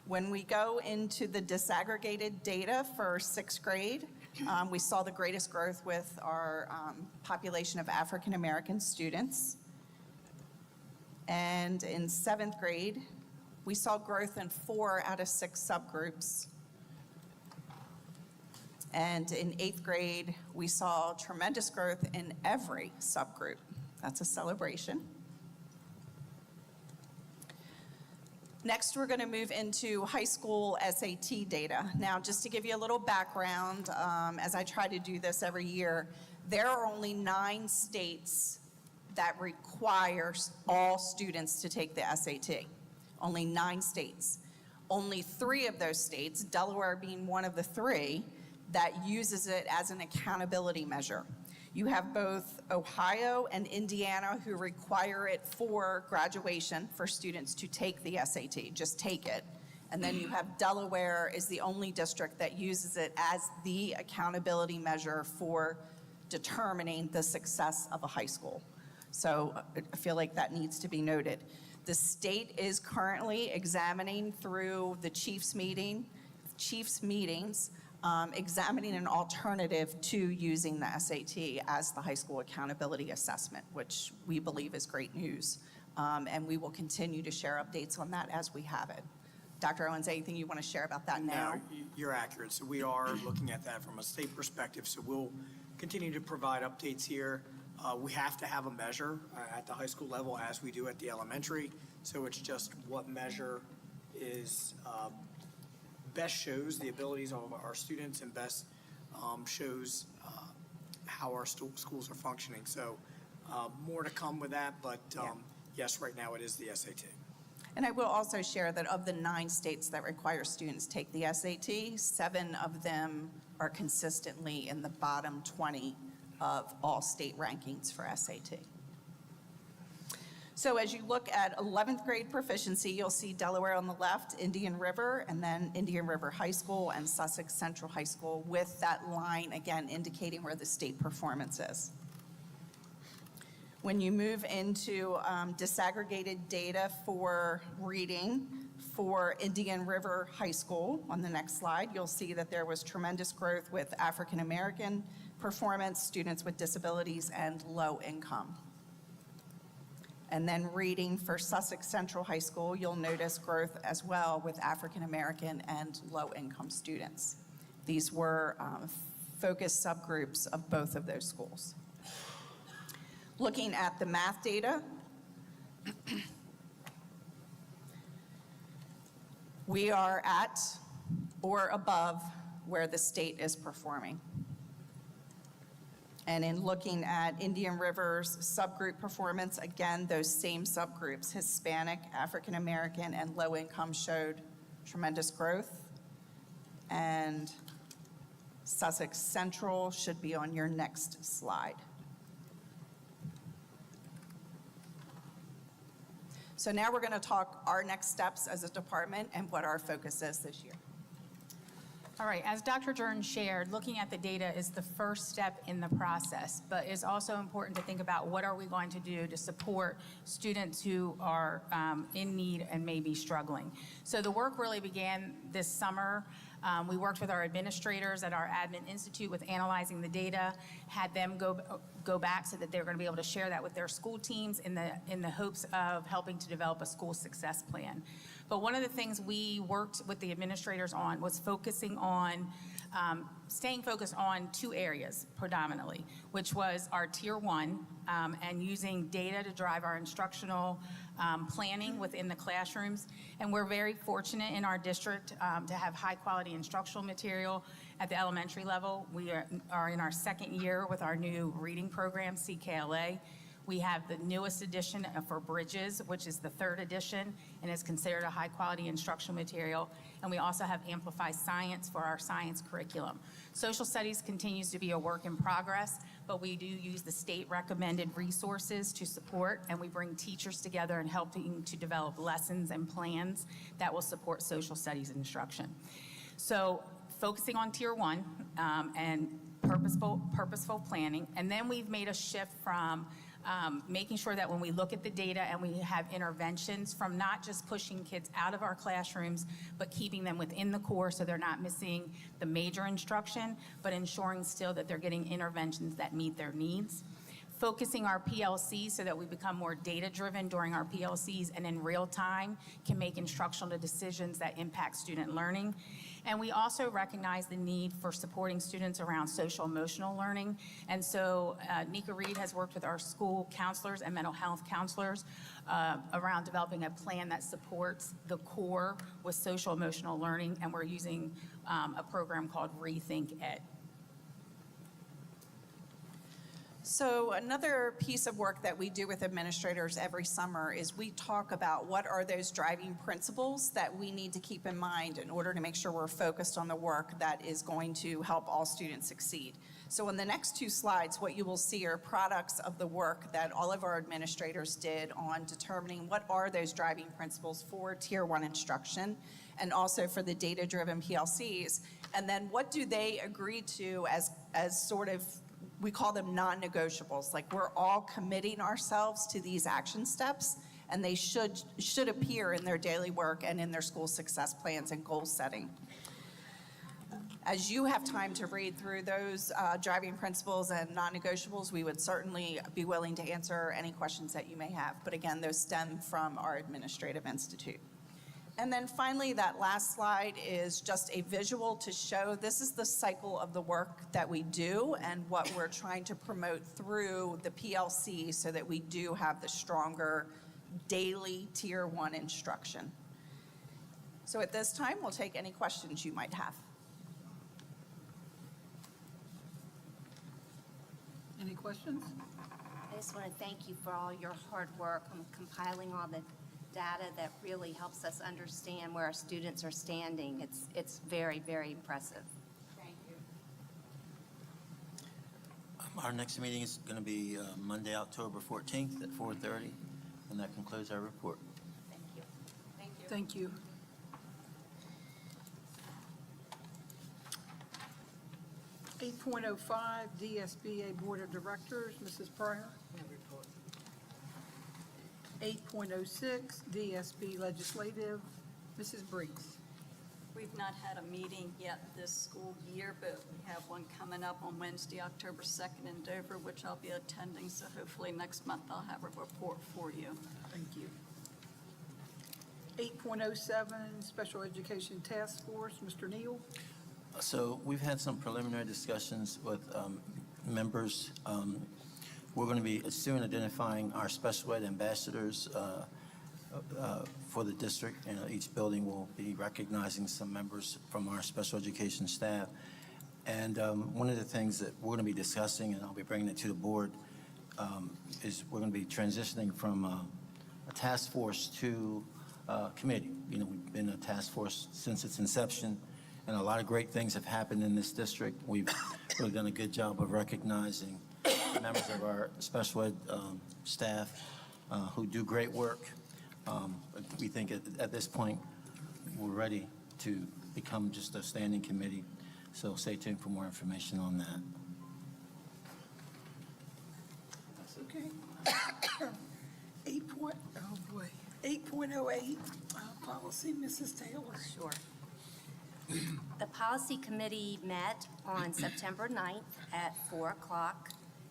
When we go into the disaggregated data for sixth grade, we saw the greatest growth with our population of African American students. And in seventh grade, we saw growth in 4 out of 6 subgroups. And in eighth grade, we saw tremendous growth in every subgroup. That's a celebration. Next, we're going to move into high school SAT data. Now, just to give you a little background, as I try to do this every year, there are only 9 states that require all students to take the SAT. Only 9 states. Only 3 of those states, Delaware being one of the 3, that uses it as an accountability measure. You have both Ohio and Indiana who require it for graduation for students to take the SAT, just take it. And then you have Delaware is the only district that uses it as the accountability measure for determining the success of a high school. So I feel like that needs to be noted. The state is currently examining through the chiefs meetings, examining an alternative to using the SAT as the high school accountability assessment, which we believe is great news. And we will continue to share updates on that as we have it. Dr. Owens, anything you want to share about that now? No, you're accurate. So we are looking at that from a state perspective. So we'll continue to provide updates here. We have to have a measure at the high school level as we do at the elementary. So it's just what measure is best shows the abilities of our students and best shows how our schools are functioning. So more to come with that, but yes, right now it is the SAT. And I will also share that of the 9 states that require students take the SAT, 7 of them are consistently in the bottom 20 of all state rankings for SAT. So as you look at 11th grade proficiency, you'll see Delaware on the left, Indian River, and then Indian River High School and Sussex Central High School with that line, again, indicating where the state performance is. When you move into disaggregated data for reading for Indian River High School, on the next slide, you'll see that there was tremendous growth with African American performance, students with disabilities, and low income. And then reading for Sussex Central High School, you'll notice growth as well with African American and low income students. These were focused subgroups of both of those schools. Looking at the math data, we are at or above where the state is performing. And in looking at Indian River's subgroup performance, again, those same subgroups, Hispanic, African American, and low income showed tremendous growth. And Sussex Central should be on your next slide. So now we're going to talk our next steps as a department and what our focus is this year. All right, as Dr. Jones shared, looking at the data is the first step in the process, but it's also important to think about what are we going to do to support students who are in need and may be struggling. So the work really began this summer. We worked with our administrators at our Admin Institute with analyzing the data, had them go back so that they're going to be able to share that with their school teams in the hopes of helping to develop a school success plan. But one of the things we worked with the administrators on was focusing on, staying focused on 2 areas predominantly, which was our Tier 1 and using data to drive our instructional planning within the classrooms. And we're very fortunate in our district to have high quality instructional material at the elementary level. We are in our 2nd year with our new reading program, CKLA. We have the newest edition for Bridges, which is the 3rd edition and is considered a high-quality instructional material. And we also have Amplify Science for our science curriculum. Social studies continues to be a work in progress, but we do use the state-recommended resources to support, and we bring teachers together and helping to develop lessons and plans that will support social studies instruction. So focusing on Tier 1 and purposeful planning, and then we've made a shift from making sure that when we look at the data and we have interventions from not just pushing kids out of our classrooms, but keeping them within the core so they're not missing the major instruction, but ensuring still that they're getting interventions that meet their needs. Focusing our PLCs so that we become more data-driven during our PLCs and in real time can make instructional decisions that impact student learning. And we also recognize the need for supporting students around social-emotional learning. And so Nika Reed has worked with our school counselors and mental health counselors around developing a plan that supports the core with social-emotional learning, and we're using a program called Rethink Ed. So another piece of work that we do with administrators every summer is we talk about what are those driving principles that we need to keep in mind in order to make sure we're focused on the work that is going to help all students succeed. So in the next 2 slides, what you will see are products of the work that all of our administrators did on determining what are those driving principles for Tier 1 instruction and also for the data-driven PLCs. And then what do they agree to as sort of, we call them non-negotiables, like we're all committing ourselves to these action steps, and they should appear in their daily work and in their school success plans and goal setting. As you have time to read through those driving principles and non-negotiables, we would certainly be willing to answer any questions that you may have. But again, those stem from our Administrative Institute. And then finally, that last slide is just a visual to show this is the cycle of the work that we do and what we're trying to promote through the PLC so that we do have the stronger daily Tier 1 instruction. So at this time, we'll take any questions you might have. Any questions? I just want to thank you for all your hard work on compiling all the data that really helps us understand where our students are standing. It's very, very impressive. Thank you. Our next meeting is going to be Monday, October 14th at 4:30, and that concludes our report. Thank you. Thank you. Thank you. Eight point oh five, DSBA Board of Directors, Mrs. Pryor. 8.06, DSB Legislative, Mrs. Briggs. We've not had a meeting yet this school year, but we have one coming up on Wednesday, October 2nd in Dover, which I'll be attending, so hopefully next month I'll have a report for you. Thank you. 8.07, Special Education Task Force, Mr. Neal. So we've had some preliminary discussions with members. We're going to be soon identifying our special ed ambassadors for the district. Each building will be recognizing some members from our special education staff. And one of the things that we're going to be discussing, and I'll be bringing it to the board, is we're going to be transitioning from a task force to a committee. We've been a task force since its inception, and a lot of great things have happened in this district. We've really done a good job of recognizing members of our special ed staff who do great work. We think at this point, we're ready to become just a standing committee. So stay tuned for more information on that. Okay. 8.08, policy, Mrs. Taylor. Sure. The policy committee met on September 9th at 4 o'clock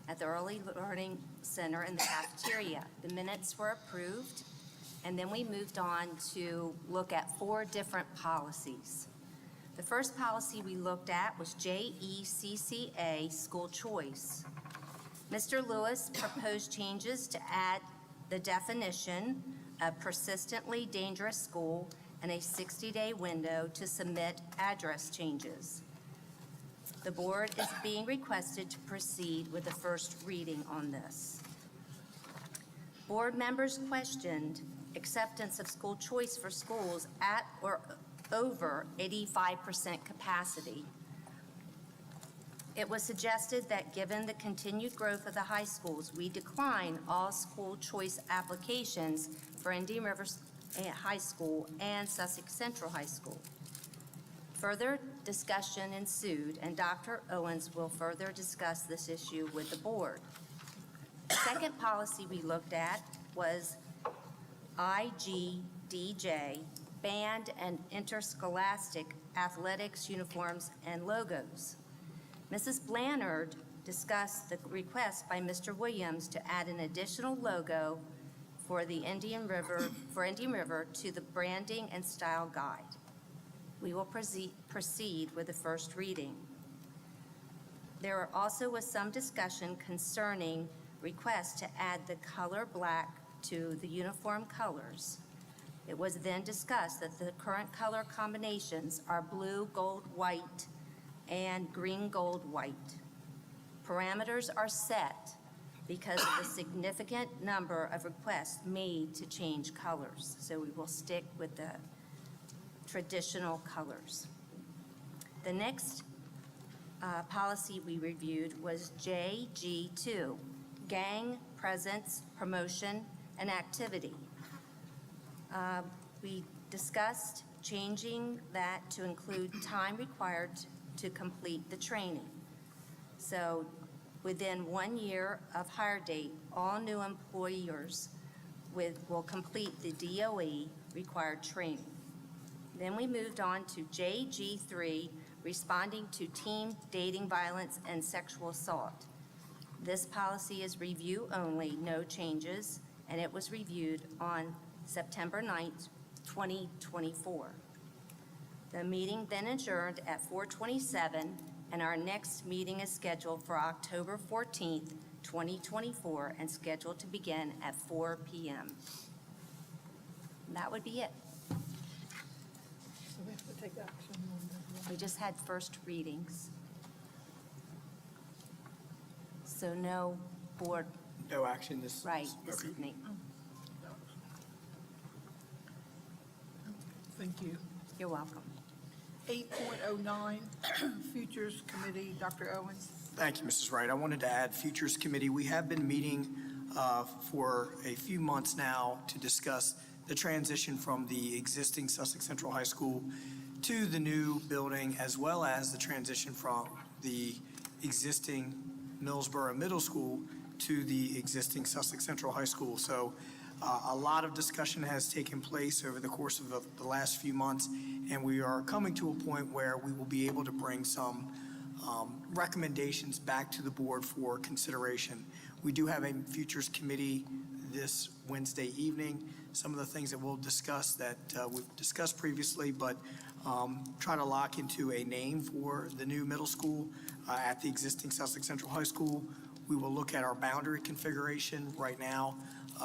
at the Early Learning Center in the cafeteria. The minutes were approved, and then we moved on to look at 4 different policies. The first policy we looked at was JECCA, school choice. Mr. Lewis proposed changes to add the definition of persistently dangerous school and a 60-day window to submit address changes. The board is being requested to proceed with the first reading on this. Board members questioned acceptance of school choice for schools at or over 85% capacity. It was suggested that given the continued growth of the high schools, we decline all school choice applications for Indian River High School and Sussex Central High School. Further discussion ensued, and Dr. Owens will further discuss this issue with the board. The second policy we looked at was IGDJ, band and interscholastic athletics, uniforms, and logos. Mrs. Blannard discussed the request by Mr. Williams to add an additional logo for the Indian River to the branding and style guide. We will proceed with the first reading. There also was some discussion concerning requests to add the color black to the uniform colors. It was then discussed that the current color combinations are blue, gold, white, and green, gold, white. Parameters are set because of the significant number of requests made to change colors. So we will stick with the traditional colors. The next policy we reviewed was JG2, gang presence, promotion, and activity. We discussed changing that to include time required to complete the training. So within 1 year of hire date, all new employers will complete the DOE required training. Then we moved on to JG3, responding to teen dating violence and sexual assault. This policy is review only, no changes, and it was reviewed on September 9th, 2024. The meeting then adjourned at 4:27, and our next meeting is scheduled for October 14th, 2024, and scheduled to begin at 4 p.m. That would be it. So we have to take action on that. We just had first readings. So no board, No action this. right, this Okay. evening. Thank you. You're welcome. 8.09, Futures Committee, Dr. Owens. Thank you, Mrs. Wright. I wanted to add Futures Committee. We have been meeting for a few months now to discuss the transition from the existing Sussex Central High School to the new building, as well as the transition from the existing Millsboro Middle School to the existing Sussex Central High School. So a lot of discussion has taken place over the course of the last few months, and we are coming to a point where we will be able to bring some recommendations back to the board for consideration. We do have a Futures Committee this Wednesday evening. Some of the things that we'll discuss that we've discussed previously, but try to lock into a name for the new middle school at the existing Sussex Central High School. We will look at our boundary configuration right now.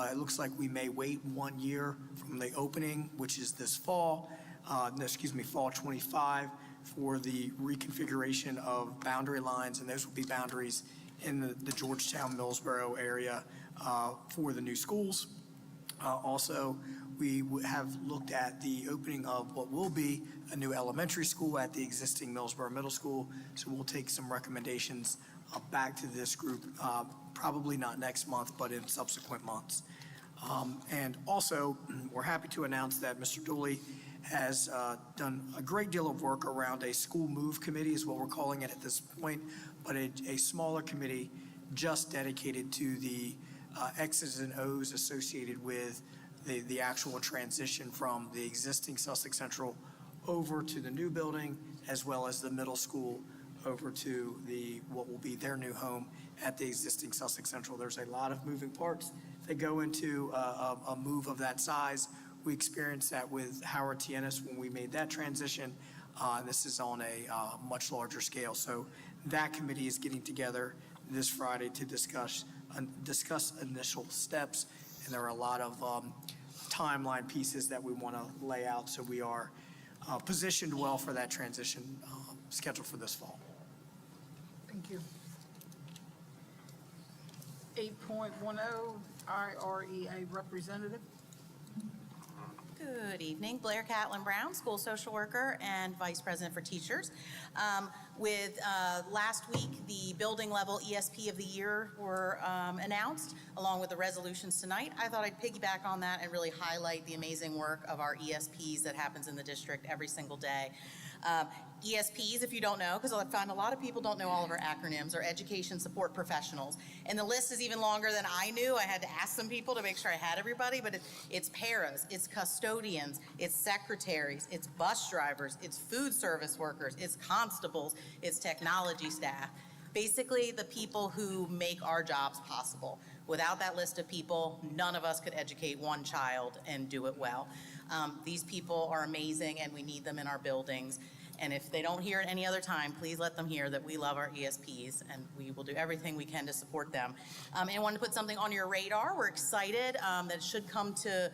It looks like we may wait 1 year from the opening, which is this fall, fall 25, for the reconfiguration of boundary lines, and those will be boundaries in the Georgetown, Millsboro area for the new schools. Also, we have looked at the opening of what will be a new elementary school at the existing Millsboro Middle School, so we'll take some recommendations back to this group, probably not next month, but in subsequent months. And also, we're happy to announce that Mr. Dooley has done a great deal of work around a school move committee, is what we're calling it at this point, but a smaller committee just dedicated to the X's and O's associated with the actual transition from the existing Sussex Central over to the new building, as well as the middle school over to what will be their new home at the existing Sussex Central. There's a lot of moving parts that go into a move of that size. We experienced that with Howard T. Ennis when we made that transition. This is on a much larger scale. So that committee is getting together this Friday to discuss initial steps, and there are a lot of timeline pieces that we want to lay out, so we are positioned well for that transition scheduled for this fall. Thank you. 8.10, IREA representative. Good evening, Blair Catlin Brown, school social worker and vice president for teachers. With last week, the building level ESP of the year were announced, along with the resolutions tonight. I thought I'd piggyback on that and really highlight the amazing work of our ESPs that happens in the district every single day. ESPs, if you don't know, because I find a lot of people don't know all of our acronyms, are Education Support Professionals. And the list is even longer than I knew. I had to ask some people to make sure I had everybody, but it's paras, it's custodians, it's secretaries, it's bus drivers, it's food service workers, it's constables, it's technology staff. Basically, the people who make our jobs possible. Without that list of people, none of us could educate one child and do it well. These people are amazing, and we need them in our buildings. And if they don't hear it any other time, please let them hear that we love our ESPs, and we will do everything we can to support them. And I wanted to put something on your radar. We're excited that it should come to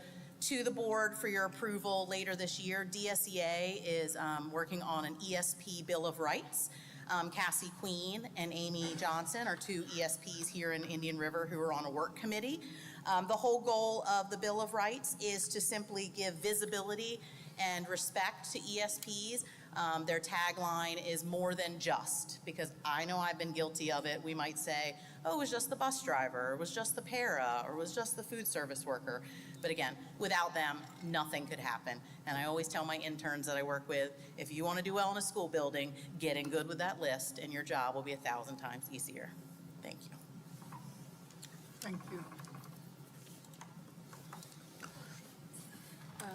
the board for your approval later this year. DSEA is working on an ESP Bill of Rights. Cassie Queen and Amy Johnson are two ESPs here in Indian River who are on a work committee. The whole goal of the Bill of Rights is to simply give visibility and respect to ESPs. Their tagline is more than just, because I know I've been guilty of it. We might say, oh, it was just the bus driver, or it was just the para, or it was just the food service worker. But again, without them, nothing could happen. And I always tell my interns that I work with, if you want to do well in a school building, get in good with that list, and your job will be 1,000 times easier. Thank you. Thank you.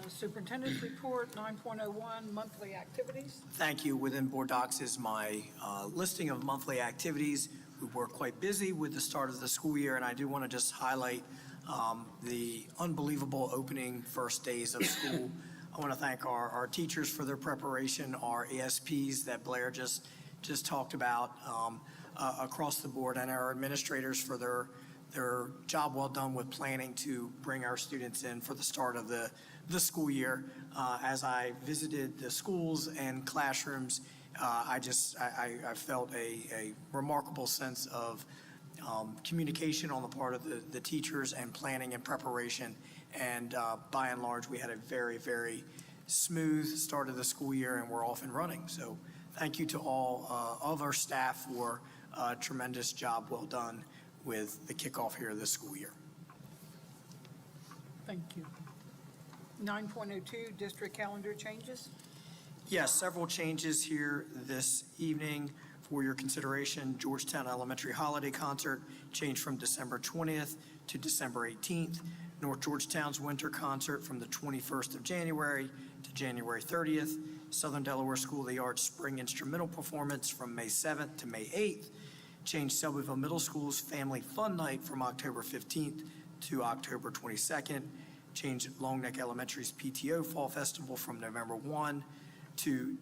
Superintendent's report, 9.01, monthly activities. Thank you. Within Board Docs is my listing of monthly activities. We were quite busy with the start of the school year, and I do want to just highlight the unbelievable opening first days of school. I want to thank our teachers for their preparation, our ESPs that Blair just talked about across the board, and our administrators for their job well done with planning to bring our students in for the start of the school year. As I visited the schools and classrooms, I felt a remarkable sense of communication on the part of the teachers and planning and preparation. And by and large, we had a very, very smooth start of the school year, and we're off and running. So thank you to all of our staff for a tremendous job well done with the kickoff here this school year. Thank you. 9.02, district calendar changes. Yes, several changes here this evening for your consideration. Georgetown Elementary Holiday Concert changed from December 20th to December 18th. North Georgetown's Winter Concert from the 21st of January to January 30th. Southern Delaware School of the Arts Spring Instrumental Performance from May 7th to May 8th. Changed Selbyville Middle School's Family Fun Night from October 15th to October 22nd. Changed Long Neck Elementary's PTO Fall Festival from November 1 to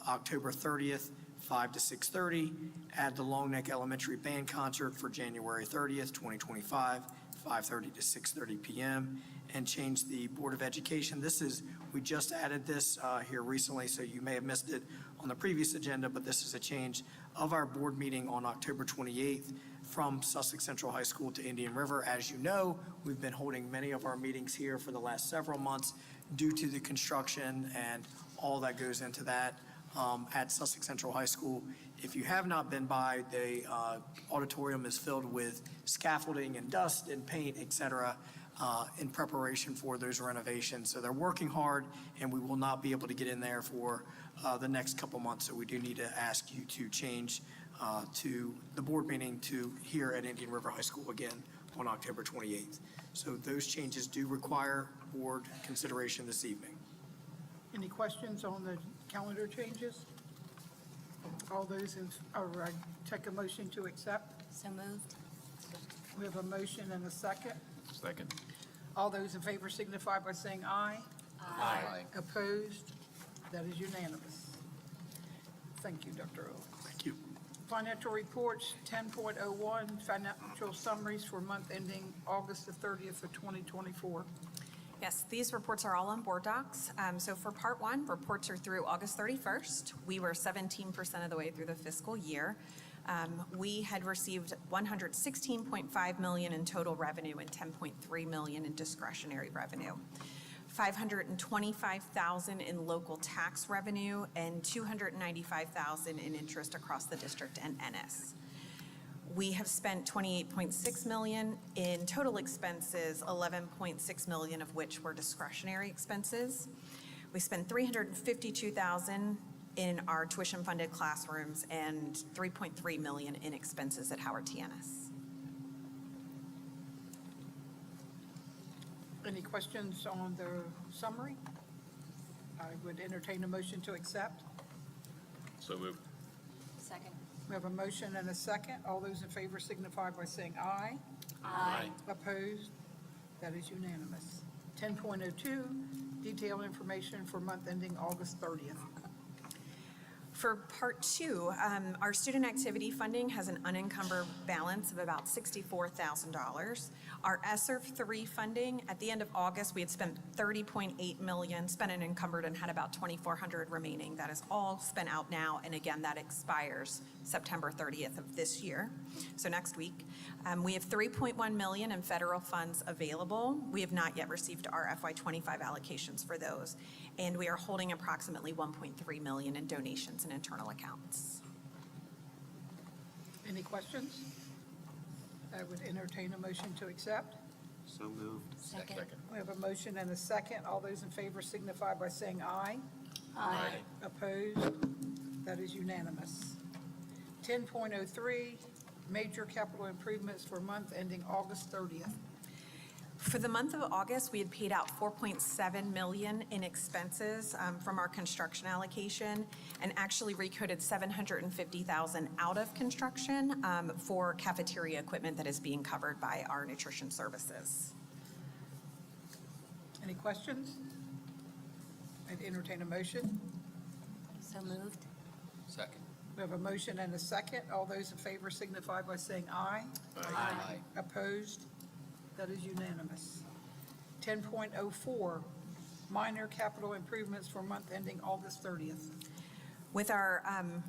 October 30th, 5 to 6:30. Add the Long Neck Elementary Band Concert for January 30th, 2025, 5:30 to 6:30 p.m. And change the Board of Education. We just added this here recently, so you may have missed it on the previous agenda, but this is a change of our board meeting on October 28th from Sussex Central High School to Indian River. As you know, we've been holding many of our meetings here for the last several months due to the construction and all that goes into that at Sussex Central High School. If you have not been by, the auditorium is filled with scaffolding and dust and paint, et cetera, in preparation for those renovations. So they're working hard, and we will not be able to get in there for the next couple months. So we do need to ask you to change to the board meeting to here at Indian River High School again on October 28th. So those changes do require board consideration this evening. Any questions on the calendar changes? All those I take a motion to accept. So moved. We have a motion and a second. Second. All those in favor signify by saying aye. Aye. Opposed? That is unanimous. Thank you, Dr. O. Thank you. Financial reports, 10.01, financial summaries for month ending August the 30th of 2024. Yes, these reports are all on board docs. So for part one, reports are through August 31st. We were 17% of the way through the fiscal year. We had received $116.5 million in total revenue and $10.3 million in discretionary revenue. $525,000 in local tax revenue and $295,000 in interest across the district and NS. We have spent $28.6 million in total expenses, $11.6 million of which were discretionary expenses. We spent $352,000 in our tuition-funded classrooms and $3.3 million in expenses at Howard TNS. Any questions on the summary? I would entertain a motion to accept. So moved. Second. We have a motion and a second. All those in favor signify by saying aye. Aye. Opposed? That is unanimous. 10.02, detailed information for month ending August 30th. For part two, our student activity funding has an unencumbered balance of about $64,000. Our ESSER 3 funding, at the end of August, we had spent $30.8 million, spent and encumbered, and had about $2,400 remaining. That is all spent out now, and again, that expires September 30th of this year, so next week. We have $3.1 million in federal funds available. We have not yet received our FY25 allocations for those, and we are holding approximately $1.3 million in donations and internal accounts. Any questions? I would entertain a motion to accept. So moved. Second. We have a motion and a second. All those in favor signify by saying aye. Aye. Opposed? That is unanimous. 10.03, major capital improvements for month ending August 30th. For the month of August, we had paid out $4.7 million in expenses from our construction allocation, and actually recoded $750,000 out of construction for cafeteria equipment that is being covered by our nutrition services. Any questions? I'd entertain a motion. So moved. Second. We have a motion and a second. All those in favor signify by saying aye. Aye. Opposed? That is unanimous. 10.04, minor capital improvements for month ending August 30th. With our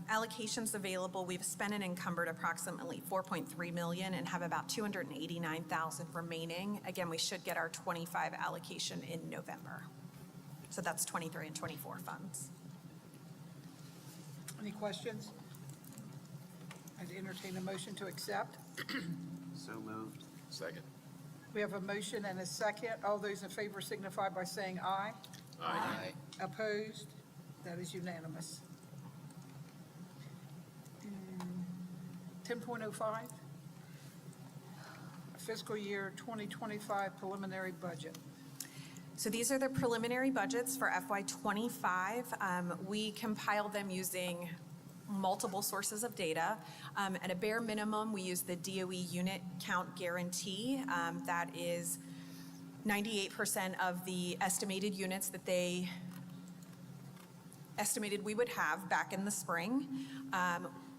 allocations available, we've spent and encumbered approximately $4.3 million and have about $289,000 remaining. Again, we should get our 25 allocation in November. So that's 23 and 24 funds. Any questions? I'd entertain a motion to accept. So moved. Second. We have a motion and a second. All those in favor signify by saying aye. Aye. Opposed? That is unanimous. 10.05, fiscal year 2025 preliminary budget. So these are the preliminary budgets for FY '25. We compiled them using multiple sources of data. At a bare minimum, we use the DOE unit count guarantee. That is 98% of the estimated units that they estimated we would have back in the spring.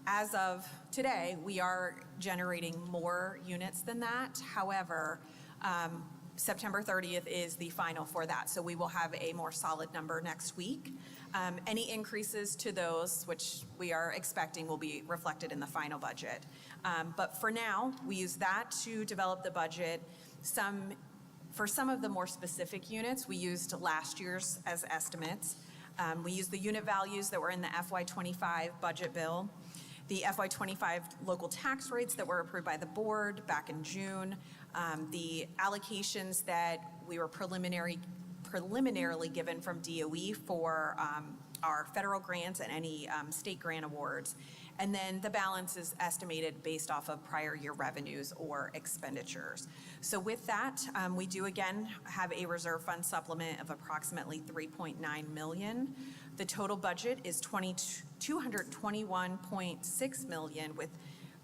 As of today, we are generating more units than that. However, September 30th is the final for that, so we will have a more solid number next week. Any increases to those, which we are expecting, will be reflected in the final budget. But for now, we use that to develop the budget. For some of the more specific units, we used last year's as estimates. We used the unit values that were in the FY25 budget bill, the FY25 local tax rates that were approved by the board back in June, the allocations that we were preliminarily given from DOE for our federal grants and any state grant awards. And then the balance is estimated based off of prior year revenues or expenditures. So with that, we do again have a reserve fund supplement of approximately $3.9 million. The total budget is $221.6 million, with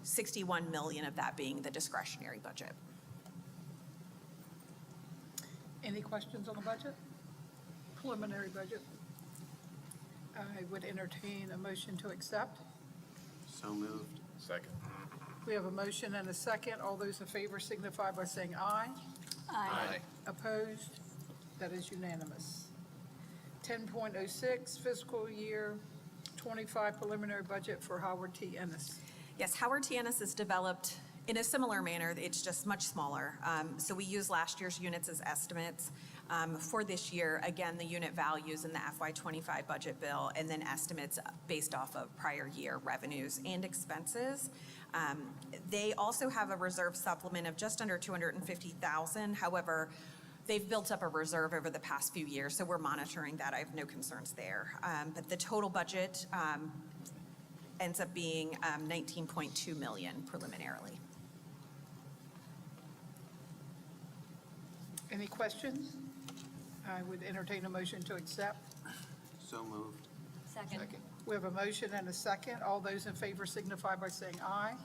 $61 million of that being the discretionary budget. Any questions on the budget? Preliminary budget. I would entertain a motion to accept. So moved. Second. We have a motion and a second. All those in favor signify by saying aye. Aye. Opposed? That is unanimous. 10.06, fiscal year 25 preliminary budget for Howard T. Ennis. Yes, Howard T. Ennis is developed in a similar manner. It's just much smaller. So we use last year's units as estimates. For this year, again, the unit values in the FY25 budget bill, and then estimates based off of prior year revenues and expenses. They also have a reserve supplement of just under $250,000. However, they've built up a reserve over the past few years, so we're monitoring that. I have no concerns there. But the total budget ends up being $19.2 million preliminarily. Any questions? I would entertain a motion to accept. So moved. Second. We have a motion and a second. All those in favor signify by saying aye.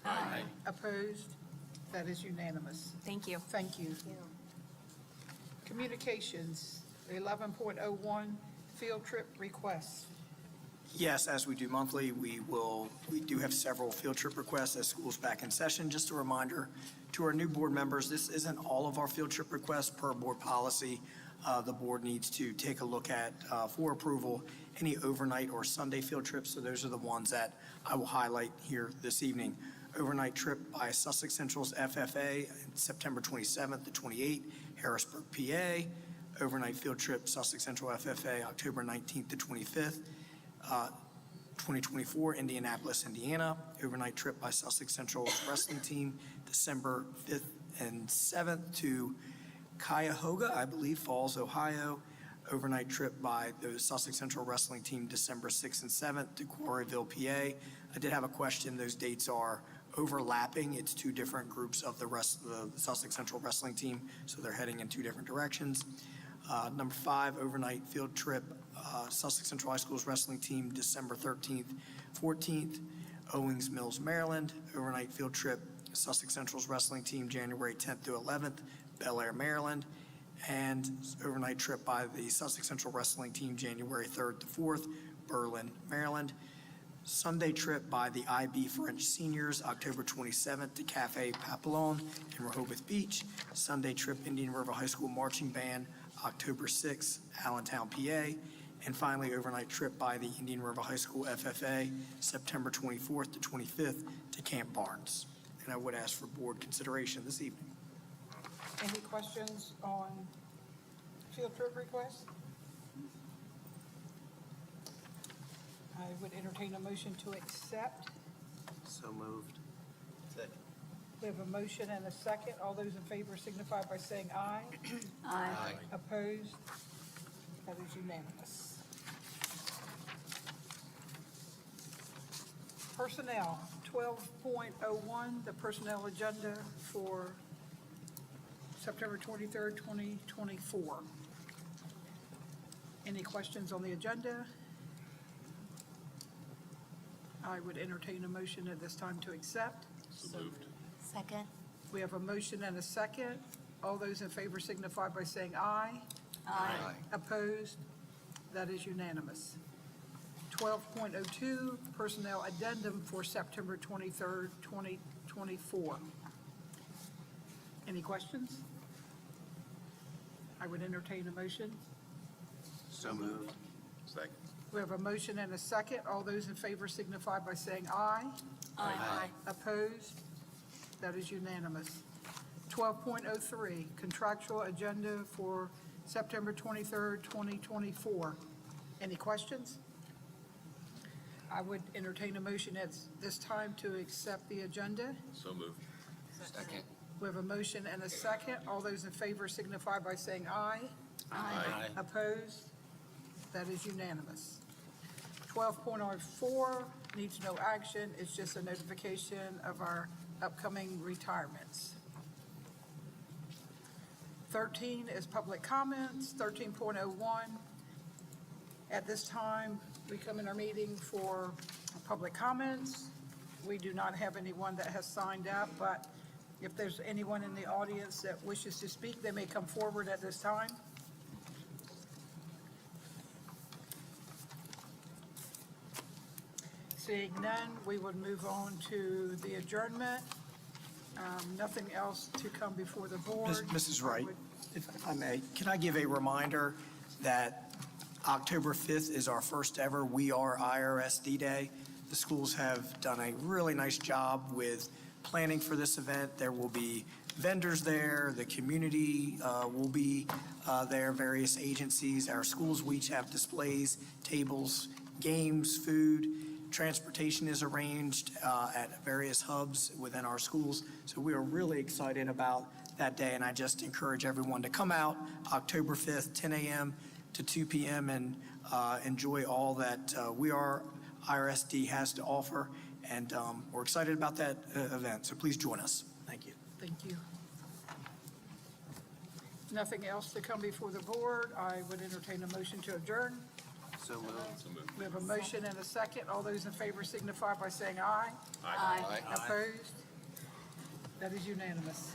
Aye. Opposed? That is unanimous. Thank you. Thank you. Communications, 11.01, field trip requests. Yes, as we do monthly, we do have several field trip requests as school's back in session. Just a reminder to our new board members, this isn't all of our field trip requests per board policy. The board needs to take a look at, for approval, any overnight or Sunday field trips. So those are the ones that I will highlight here this evening. Overnight trip by Sussex Central's FFA, September 27th to 28th, Harrisburg, PA. Overnight field trip, Sussex Central FFA, October 19th to 25th. 2024, Indianapolis, Indiana. Overnight trip by Sussex Central wrestling team, December 5th and 7th to Cuyahoga, I believe, Falls, Ohio. Overnight trip by the Sussex Central wrestling team, December 6th and 7th to Quarryville, PA. I did have a question. Those dates are overlapping. It's two different groups of the Sussex Central wrestling team, so they're heading in two different directions. Number 5, overnight field trip, Sussex Central High School's wrestling team, December 13th, 14th, Owings Mills, Maryland. Overnight field trip, Sussex Central's wrestling team, January 10th to 11th, Bel Air, Maryland. And overnight trip by the Sussex Central wrestling team, January 3rd to 4th, Berlin, Maryland. Sunday trip by the IB French seniors, October 27th to Cafe Papillon in Rehoboth Beach. Sunday trip, Indian River High School marching band, October 6th, Allentown, PA. And finally, overnight trip by the Indian River High School FFA, September 24th to 25th to Camp Barnes. And I would ask for board consideration this evening. Any questions on field trip requests? would entertain a motion to accept. So moved. We have a motion and a second. All those in favor signify by saying aye. Aye. Opposed? That is unanimous. Personnel, 12.01, the personnel agenda for September 23rd, 2024. Any questions on the agenda? I would entertain a motion at this time to accept. So moved. Second. We have a motion and a second. All those in favor signify by saying aye. Aye. Opposed? That is unanimous. 12.02, personnel addendum for September 23rd, 2024. Any questions? I would entertain a motion. So moved. Second. We have a motion and a second. All those in favor signify by saying aye. Aye. Opposed? That is unanimous. 12.03, contractual agenda for September 23rd, 2024. Any questions? I would entertain a motion at this time to accept the agenda. So moved. Second. We have a motion and a second. All those in favor signify by saying aye. Aye. Opposed? That is unanimous. 12.04 needs no action. It's just a notification of our upcoming retirements. 13 is public comments. 13.01, at this time, we come in our meeting for public comments. We do not have anyone that has signed up, but if there's anyone in the audience that wishes to speak, they may come forward at this time. Seeing none, we would move on to the adjournment. Nothing else to come before the board. Mrs. Wright, if I may, can I give a reminder that October 5th is our first ever We Are IRSD Day. The schools have done a really nice job with planning for this event. There will be vendors there, the community will be there, various agencies. Our schools will each have displays, tables, games, food. Transportation is arranged at various hubs within our schools. So we are really excited about that day, and I just encourage everyone to come out October 5th, 10 a.m. to 2 p.m. and enjoy all that We Are IRSD has to offer. And we're excited about that event, so please join us. Thank you. Thank you. Nothing else to come before the board. I would entertain a motion to adjourn. So moved. So moved. We have a motion and a second. All those in favor signify by saying aye. Aye. Opposed? That is unanimous.